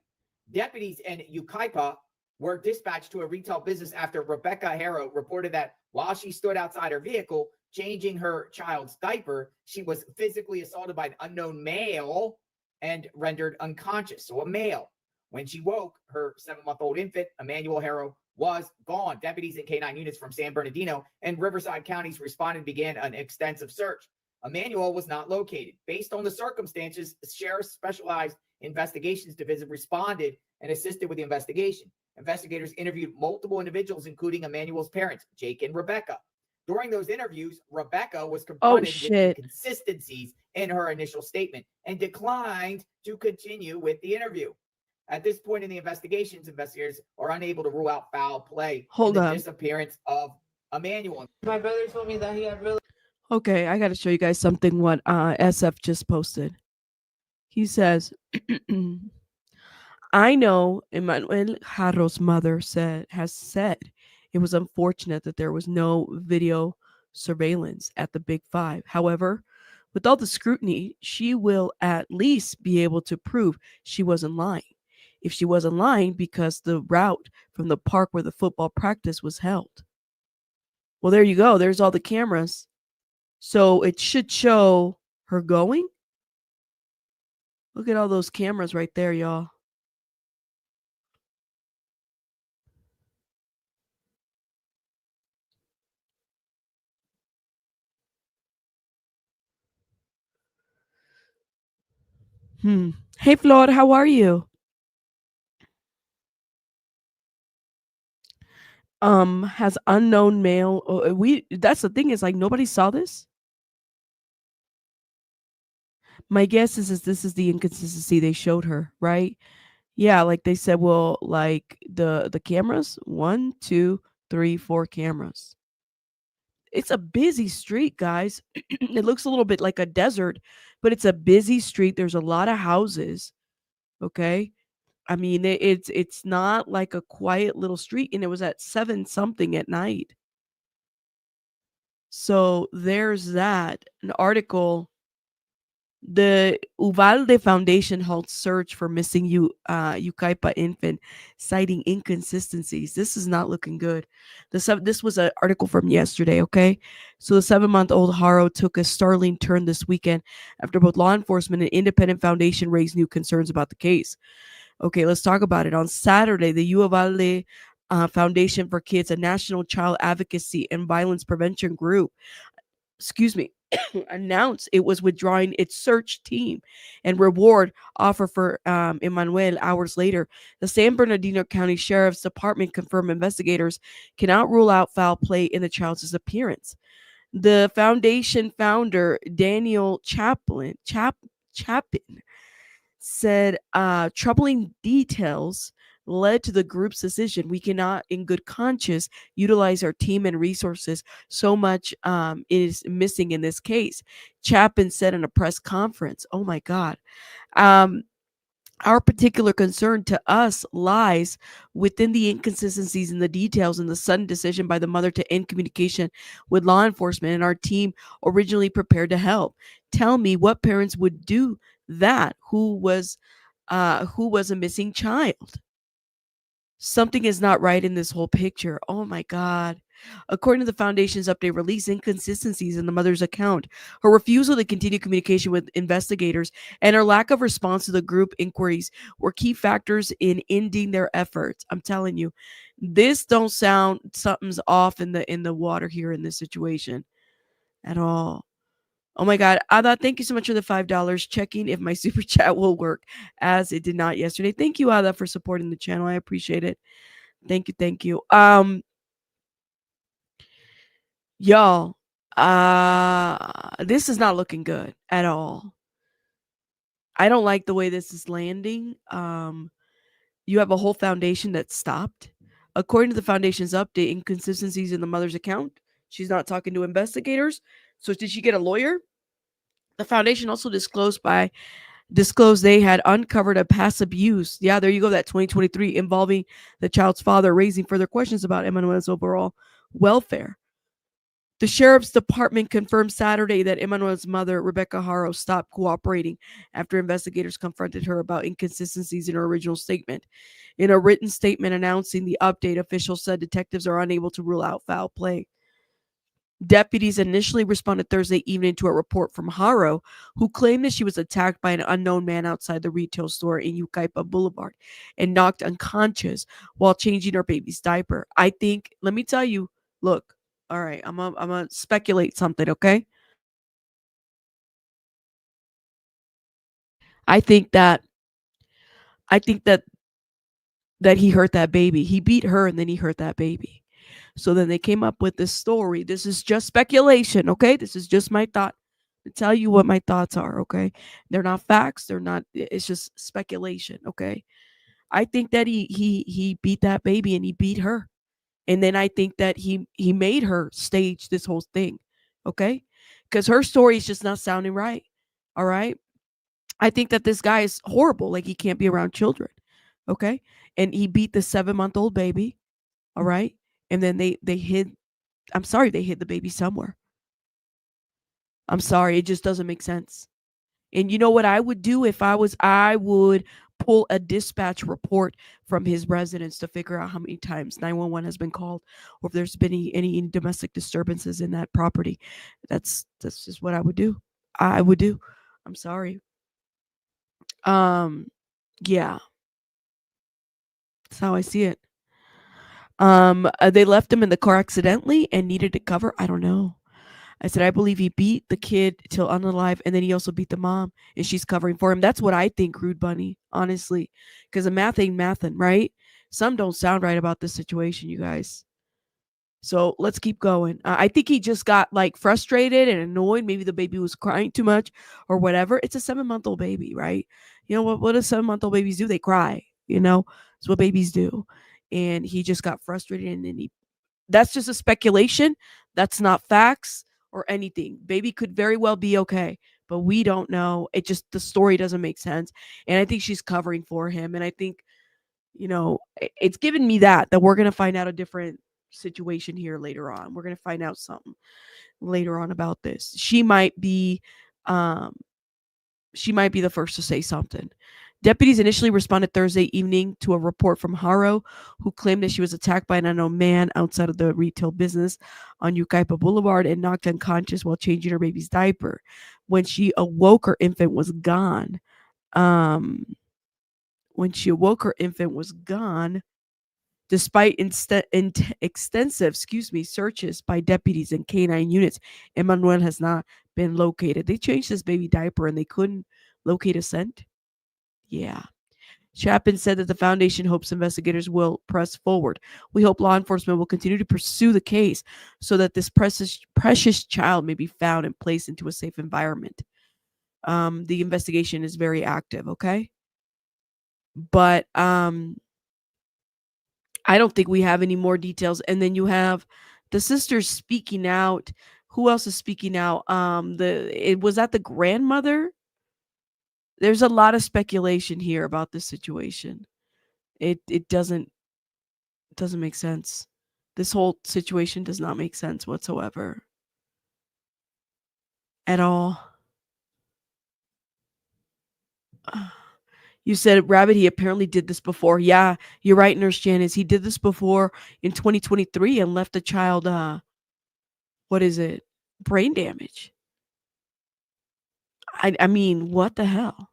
deputies in Yucaipa were dispatched to a retail business after Rebecca Haro reported that while she stood outside her vehicle changing her child's diaper, she was physically assaulted by an unknown male and rendered unconscious. So a male. When she woke, her 7-month-old infant, Emmanuel Haro, was gone. Deputies and K-9 units from San Bernardino and Riverside counties responded and began an extensive search. Emmanuel was not located. Based on the circumstances, the Sheriff's Specialized Investigations Division responded and assisted with the investigation. Investigators interviewed multiple individuals, including Emmanuel's parents, Jake and Rebecca. During those interviews, Rebecca was confronted with inconsistencies in her initial statement and declined to continue with the interview. At this point in the investigations, investigators are unable to rule out foul play in the disappearance of Emmanuel. My brother told me that he had really... Okay, I got to show you guys something what SF just posted. He says, I know Emmanuel Haro's mother has said it was unfortunate that there was no video surveillance at the Big Five. However, with all the scrutiny, she will at least be able to prove she wasn't lying. If she wasn't lying because the route from the park where the football practice was held. Well, there you go. There's all the cameras. So it should show her going. Look at all those cameras right there, y'all. Hey, Flor, how are you? Has unknown male. That's the thing, is like nobody saw this. My guess is this is the inconsistency they showed her, right? Yeah, like they said, well, like the cameras, 1, 2, 3, 4 cameras. It's a busy street, guys. It looks a little bit like a desert, but it's a busy street. There's a lot of houses. Okay. I mean, it's not like a quiet little street, and it was at 7 something at night. So there's that. An article. The Uvalde Foundation halts search for missing Yucaipa infant, citing inconsistencies. This is not looking good. This was an article from yesterday, okay? So the 7-month-old Haro took a startling turn this weekend after both law enforcement and independent foundation raised new concerns about the case. Okay, let's talk about it. On Saturday, the Uvalde Foundation for Kids, a national child advocacy and violence prevention group, announced it was withdrawing its search team and reward offer for Emmanuel. Hours later, the San Bernardino County Sheriff's Department confirmed investigators cannot rule out foul play in the child's disappearance. The foundation founder, Daniel Chapin, said troubling details led to the group's decision. We cannot, in good conscience, utilize our team and resources. So much is missing in this case. Chapin said in a press conference. Oh my God. Our particular concern to us lies within the inconsistencies in the details and the sudden decision by the mother to end communication with law enforcement, and our team originally prepared to help. Tell me what parents would do that who was a missing child. Something is not right in this whole picture. Oh my God. According to the foundation's update release, inconsistencies in the mother's account, her refusal to continue communication with investigators, and her lack of response to the group inquiries were key factors in ending their efforts. I'm telling you, this don't sound, something's off in the water here in this situation at all. Oh my God. Ada, thank you so much for the $5. Checking if my super chat will work, as it did not yesterday. Thank you, Ada, for supporting the channel. I appreciate it. Thank you. Thank you. Y'all, this is not looking good at all. I don't like the way this is landing. You have a whole foundation that stopped. According to the foundation's update, inconsistencies in the mother's account. She's not talking to investigators. So did she get a lawyer? The foundation also disclosed they had uncovered a past abuse. Yeah, there you go. That 2023 involving the child's father, raising further questions about Emmanuel's overall welfare. The sheriff's department confirmed Saturday that Emmanuel's mother, Rebecca Haro, stopped cooperating after investigators confronted her about inconsistencies in her original statement. In a written statement announcing the update, officials said detectives are unable to rule out foul play. Deputies initially responded Thursday evening to a report from Haro, who claimed that she was attacked by an unknown man outside the retail store in Yucaipa Boulevard and knocked unconscious while changing her baby's diaper. I think, let me tell you, look, all right, I'm gonna speculate something, okay? I think that he hurt that baby. He beat her and then he hurt that baby. So then they came up with this story. This is just speculation, okay? This is just my thought. To tell you what my thoughts are, okay? They're not facts. They're not. It's just speculation, okay? I think that he beat that baby and he beat her, and then I think that he made her stage this whole thing, okay? Because her story is just not sounding right. All right. I think that this guy is horrible. Like, he can't be around children, okay? And he beat the 7-month-old baby. All right. And then they hid. I'm sorry, they hid the baby somewhere. I'm sorry, it just doesn't make sense. And you know what I would do if I would pull a dispatch report from his residence to figure out how many times 911 has been called, or if there's been any domestic disturbances in that property. That's just what I would do. I would do. I'm sorry. Yeah. That's how I see it. They left him in the car accidentally and needed to cover. I don't know. I said, I believe he beat the kid till unalive, and then he also beat the mom, and she's covering for him. That's what I think, Rude Bunny, honestly, because the math ain't mathin', right? Some don't sound right about this situation, you guys. So let's keep going. I think he just got like frustrated and annoyed. Maybe the baby was crying too much or whatever. It's a 7-month-old baby, right? You know what do 7-month-old babies do? They cry, you know? It's what babies do. And he just got frustrated, and then that's just a speculation. That's not facts or anything. Baby could very well be okay, but we don't know. It just, the story doesn't make sense. And I think she's covering for him. And I think, it's given me that we're going to find out a different situation here later on. We're going to find out something later on about this. She might be the first to say something. Deputies initially responded Thursday evening to a report from Haro, who claimed that she was attacked by an unknown man outside of the retail business on Yucaipa Boulevard and knocked unconscious while changing her baby's diaper. When she awoke, her infant was gone. Despite extensive, searches by deputies and canine units, Emmanuel has not been located. They changed this baby diaper and they couldn't locate a scent. Yeah. Chapin said that the foundation hopes investigators will press forward. We hope law enforcement will continue to pursue the case so that this precious child may be found and placed into a safe environment. The investigation is very active, okay? But I don't think we have any more details. And then you have the sisters speaking out. Who else is speaking out? Was that the grandmother? There's a lot of speculation here about this situation. It doesn't make sense. This whole situation does not make sense whatsoever. At all. You said, Rabbit, he apparently did this before. Yeah, you're right, Nurse Janice. He did this before in 2023 and left a child, brain damage. I mean, what the hell?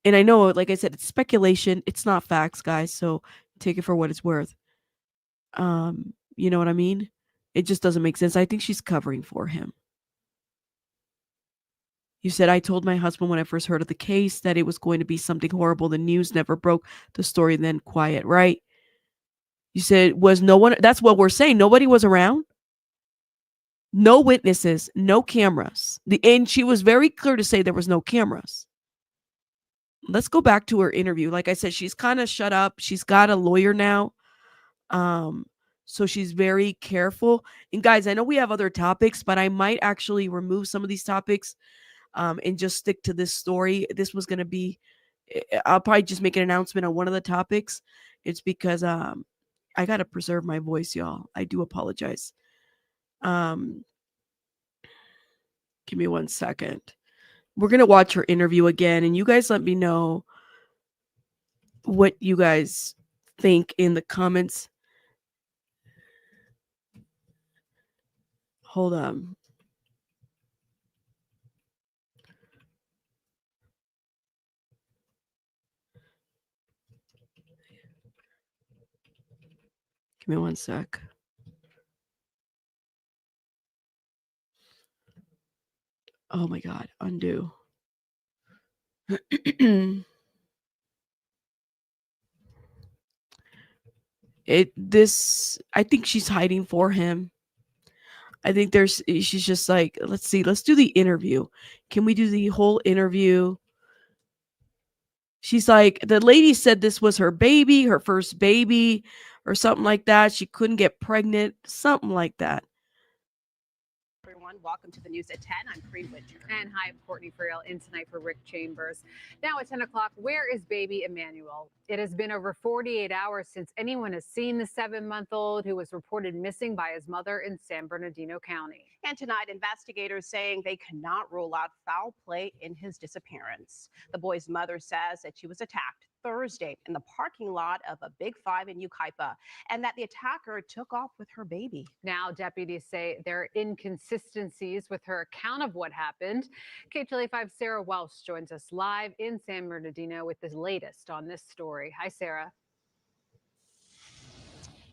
And I know, like I said, it's speculation. It's not facts, guys. So take it for what it's worth. You know what I mean? It just doesn't make sense. I think she's covering for him. You said, I told my husband when I first heard of the case that it was going to be something horrible. The news never broke the story, then quiet, right? You said, was no one, that's what we're saying. Nobody was around. No witnesses, no cameras. And she was very clear to say there was no cameras. Let's go back to her interview. Like I said, she's kind of shut up. She's got a lawyer now. So she's very careful. And guys, I know we have other topics, but I might actually remove some of these topics and just stick to this story. This was going to be, I'll probably just make an announcement on one of the topics. It's because I got to preserve my voice, y'all. I do apologize. Give me 1 second. We're going to watch her interview again, and you guys let me know what you guys think in the comments. Hold on. Give me 1 sec. Oh my God, undo. I think she's hiding for him. I think she's just like, let's do the interview. Can we do the whole interview? She's like, the lady said this was her baby, her first baby, or something like that. She couldn't get pregnant, something like that. Everyone, welcome to the news at 10. I'm Pre Winter. And hi, I'm Courtney Frail in tonight for Rick Chambers. Now at 10 o'clock, where is baby Emmanuel? It has been over 48 hours since anyone has seen the 7-month-old who was reported missing by his mother in San Bernardino County. And tonight, investigators saying they cannot rule out foul play in his disappearance. The boy's mother says that she was attacked Thursday in the parking lot of a Big Five in Yucaipa, and that the attacker took off with her baby. Now, deputies say there are inconsistencies with her account of what happened. KTLA5's Sarah Welsh joins us live in San Bernardino with the latest on this story. Hi, Sarah.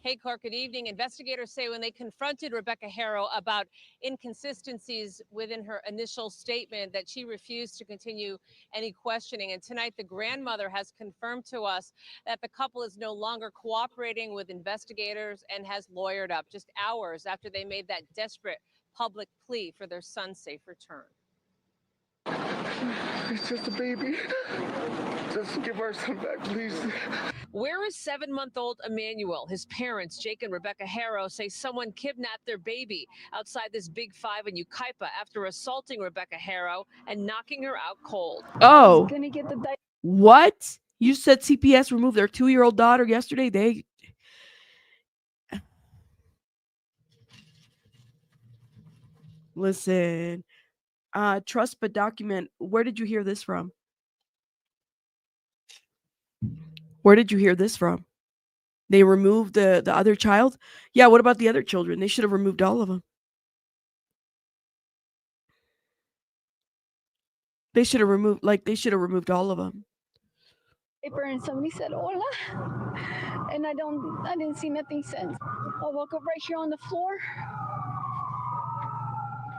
Hey, Clark, good evening. Investigators say when they confronted Rebecca Haro about inconsistencies within her initial statement that she refused to continue any questioning. And tonight, the grandmother has confirmed to us that the couple is no longer cooperating with investigators and has lawyered up just hours after they made that desperate public plea for their son's safe return. It's just a baby. Just give our son back, please. Where is 7-month-old Emmanuel? His parents, Jake and Rebecca Haro, say someone kidnapped their baby outside this Big Five in Yucaipa after assaulting Rebecca Haro and knocking her out cold. Oh, Gonna get the what? You said CPS removed their 2-year-old daughter yesterday. They listen. Trust but document. Where did you hear this from? Where did you hear this from? They removed the other child? Yeah, what about the other children? They should have removed all of them. They should have removed all of them. paper and somebody said hola, and I didn't see nothing since. I woke up right here on the floor,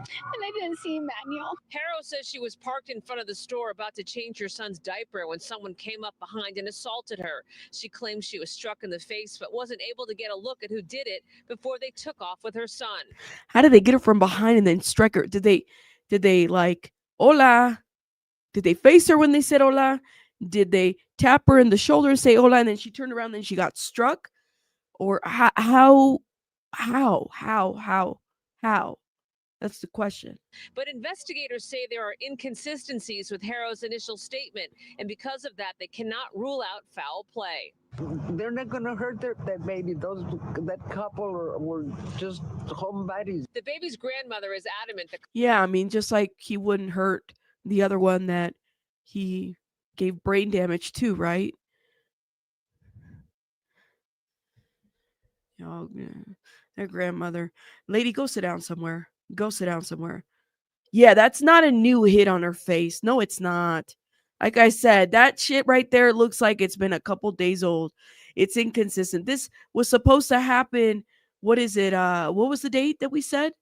and I didn't see Emmanuel. Haro says she was parked in front of the store about to change her son's diaper when someone came up behind and assaulted her. She claims she was struck in the face but wasn't able to get a look at who did it before they took off with her son. How did they get her from behind and then strike her? Did they like hola? Did they face her when they said hola? Did they tap her in the shoulder and say hola and then she turned around and then she got struck? Or how? That's the question. But investigators say there are inconsistencies with Haro's initial statement, and because of that, they cannot rule out foul play. They're not going to hurt that baby. That couple were just homebodies. The baby's grandmother is adamant that Yeah, I mean, just like he wouldn't hurt the other one that he gave brain damage to, right? Oh, yeah. Their grandmother. Lady, go sit down somewhere. Go sit down somewhere. Yeah, that's not a new hit on her face. No, it's not. Like I said, that shit right there looks like it's been a couple days old. It's inconsistent. This was supposed to happen. What is it? What was the date that we said?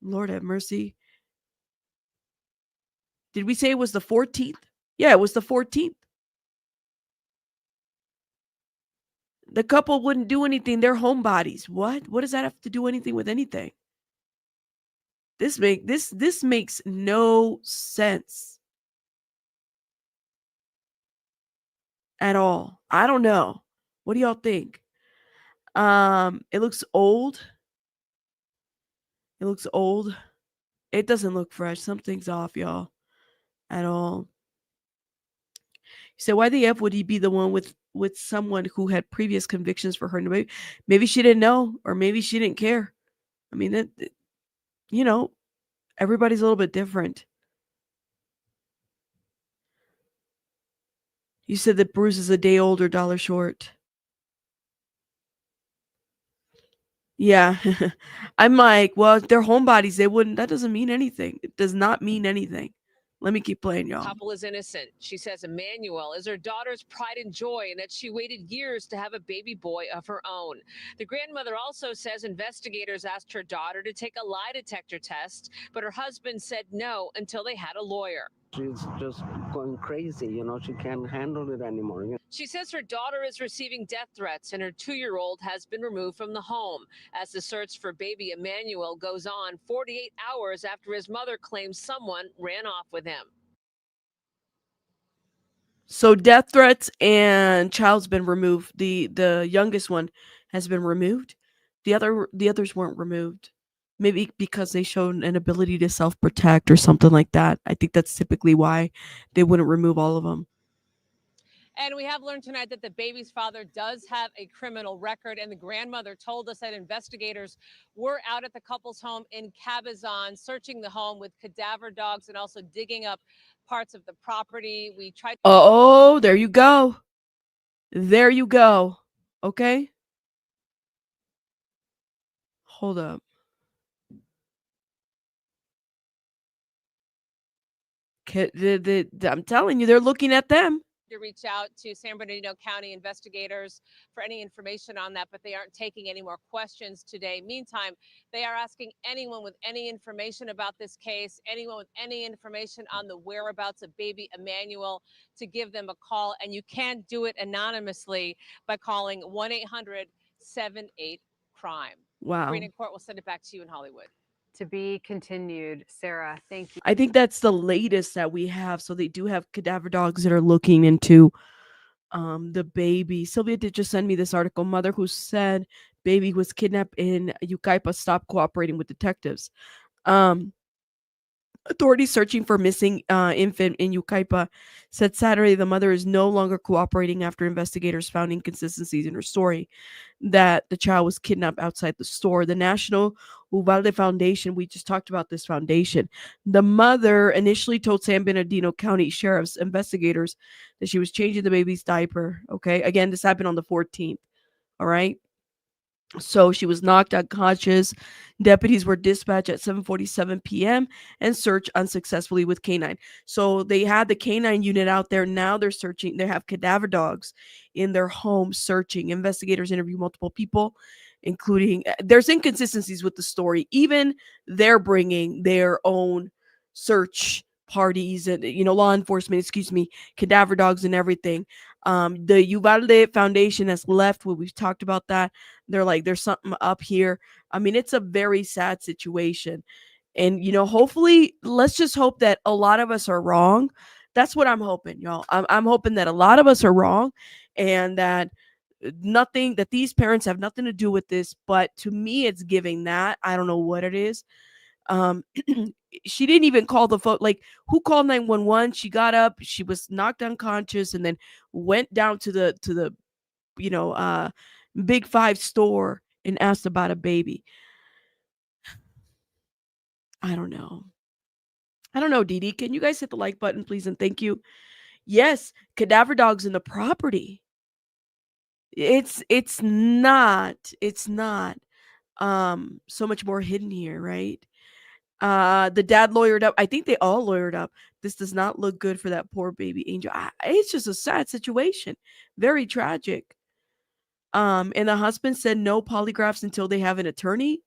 Lord have mercy. Did we say it was the 14th? Yeah, it was the 14th. The couple wouldn't do anything. They're homebodies. What? What does that have to do anything with anything? This makes no sense at all. I don't know. What do y'all think? It looks old. It looks old. It doesn't look fresh. Something's off, y'all. At all. So why the F would he be the one with someone who had previous convictions for her? Maybe she didn't know, or maybe she didn't care. I mean, everybody's a little bit different. You said that Bruce is a day old or dollar short. Yeah. I'm like, well, if they're homebodies, they wouldn't. That doesn't mean anything. It does not mean anything. Let me keep playing, y'all. couple is innocent. She says Emmanuel is her daughter's pride and joy and that she waited years to have a baby boy of her own. The grandmother also says investigators asked her daughter to take a lie detector test, but her husband said no until they had a lawyer. She's just going crazy, she can't handle it anymore. She says her daughter is receiving death threats and her 2-year-old has been removed from the home. As the search for baby Emmanuel goes on 48 hours after his mother claims someone ran off with him. So death threats and child's been removed. The youngest one has been removed. The others weren't removed. Maybe because they showed an ability to self-protect or something like that. I think that's typically why they wouldn't remove all of them. And we have learned tonight that the baby's father does have a criminal record, and the grandmother told us that investigators were out at the couple's home in Cabazon, searching the home with cadaver dogs and also digging up parts of the property. We tried. Oh, there you go. There you go. Okay. Hold up. I'm telling you, they're looking at them. to reach out to San Bernardino County investigators for any information on that, but they aren't taking any more questions today. Meantime, they are asking anyone with any information about this case, anyone with any information on the whereabouts of baby Emmanuel, to give them a call. And you can do it anonymously by calling 1-800-78-CRIME. Wow. Karina Court will send it back to you in Hollywood. To be continued. Sarah, thank you. I think that's the latest that we have. So they do have cadaver dogs that are looking into the baby. Sylvia did just send me this article. Mother who said baby was kidnapped in Yucaipa stopped cooperating with detectives. Authorities searching for missing infant in Yucaipa said Saturday the mother is no longer cooperating after investigators found inconsistencies in her story that the child was kidnapped outside the store. The National Uvalde Foundation, we just talked about this foundation. The mother initially told San Bernardino County Sheriff's investigators that she was changing the baby's diaper. Okay. Again, this happened on the 14th. All right. So she was knocked unconscious. Deputies were dispatched at 7:47 p.m. and searched unsuccessfully with canine. So they had the canine unit out there. Now they're searching. They have cadaver dogs in their home searching. Investigators interview multiple people, including there's inconsistencies with the story. Even they're bringing their own search parties and law enforcement, cadaver dogs and everything. The Uvalde Foundation has left. We've talked about that. They're like, there's something up here. I mean, it's a very sad situation. And, hopefully, let's just hope that a lot of us are wrong. That's what I'm hoping, y'all. I'm hoping that a lot of us are wrong and that that these parents have nothing to do with this. But to me, it's giving that. I don't know what it is. She didn't even call the phone. Like, who called 911? She got up, she was knocked unconscious, and then went down to the Big Five store and asked about a baby. I don't know. Dee. Can you guys hit the like button, please? And thank you. Yes, cadaver dogs in the property. It's not so much more hidden here, right? The dad lawyered up. I think they all lawyered up. This does not look good for that poor baby angel. It's just a sad situation. Very tragic. And the husband said no polygraphs until they have an attorney.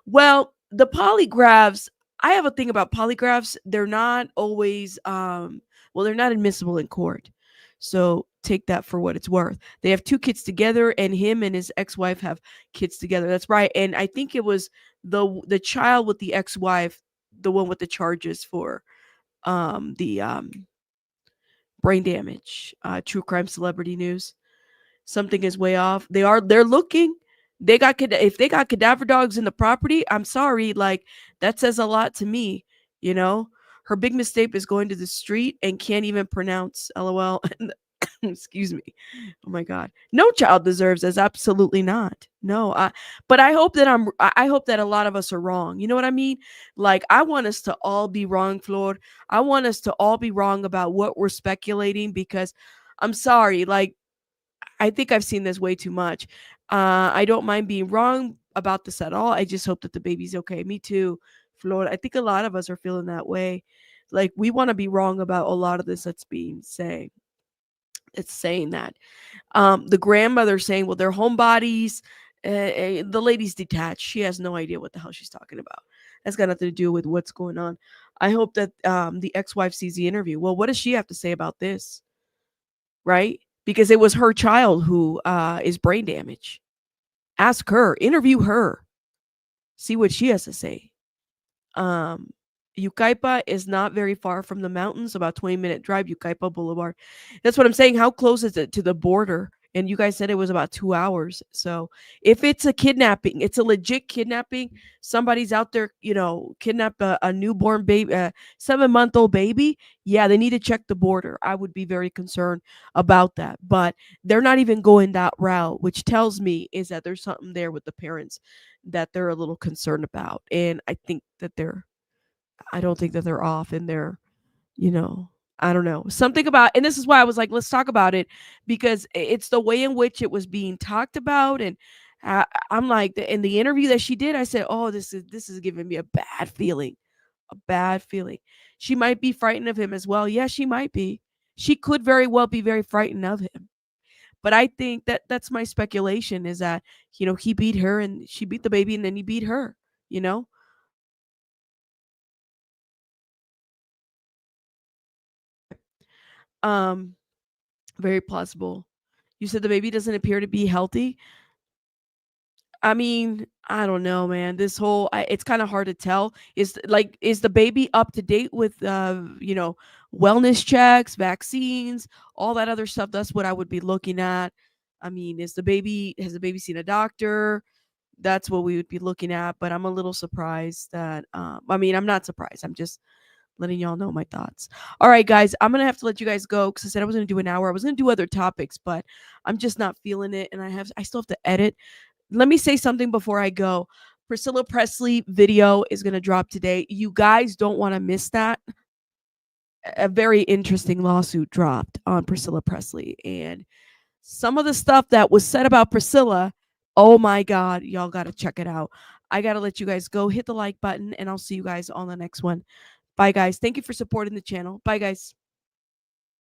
Well, the polygraphs, I have a thing about polygraphs. They're not always they're not admissible in court. So take that for what it's worth. They have 2 kids together, and him and his ex-wife have kids together. That's right. And I think it was the child with the ex-wife, the one with the charges for the brain damage. True crime celebrity news. Something is way off. They're looking. If they got cadaver dogs in the property, I'm sorry, like that says a lot to me, Her big mistake is going to the street and can't even pronounce LOL. Excuse me. Oh my God. No child deserves this. Absolutely not. No. But I hope that I hope that a lot of us are wrong. You know what I mean? Like, I want us to all be wrong, Flor. I want us to all be wrong about what we're speculating, because I'm sorry. Like, I think I've seen this way too much. I don't mind being wrong about this at all. I just hope that the baby's okay. Me too, Flor. I think a lot of us are feeling that way. Like, we want to be wrong about a lot of this that's being said. It's saying that the grandmother saying, well, they're homebodies. The lady's detached. She has no idea what the hell she's talking about. That's got nothing to do with what's going on. I hope that the ex-wife sees the interview. Well, what does she have to say about this? Right? Because it was her child who is brain damaged. Ask her. Interview her. See what she has to say. Yucaipa is not very far from the mountains, about 20-minute drive, Yucaipa Boulevard. That's what I'm saying. How close is it to the border? And you guys said it was about 2 hours. So if it's a kidnapping, it's a legit kidnapping. Somebody's out there, kidnap a newborn baby, 7-month-old baby. Yeah, they need to check the border. I would be very concerned about that. But they're not even going that route, which tells me is that there's something there with the parents that they're a little concerned about. And I don't think that they're off in their, I don't know. Something about, and this is why I was like, let's talk about it, because it's the way in which it was being talked about. And I'm like, in the interview that she did, I said, oh, this is giving me a bad feeling. She might be frightened of him as well. Yeah, she might be. she could very well be very frightened of him. But I think that that's my speculation, is that, he beat her and she beat the baby and then he beat her, you know? Um, Very plausible. You said the baby doesn't appear to be healthy. I mean, I don't know, man. This whole it's kind of hard to tell. Is the baby up to date with wellness checks, vaccines, all that other stuff? That's what I would be looking at. I mean, has the baby seen a doctor? That's what we would be looking at, but I'm a little surprised that I mean, I'm not surprised. I'm just letting y'all know my thoughts. All right, guys, I'm gonna have to let you guys go because I said I was gonna do an hour. I was gonna do other topics, but I'm just not feeling it, and I still have to edit. Let me say something before I go. Priscilla Presley video is gonna drop today. You guys don't want to miss that. A very interesting lawsuit dropped on Priscilla Presley, and some of the stuff that was said about Priscilla. Oh my God, y'all got to check it out. I got to let you guys go. Hit the like button, and I'll see you guys on the next one. Bye, guys. Thank you for supporting the channel. Bye, guys.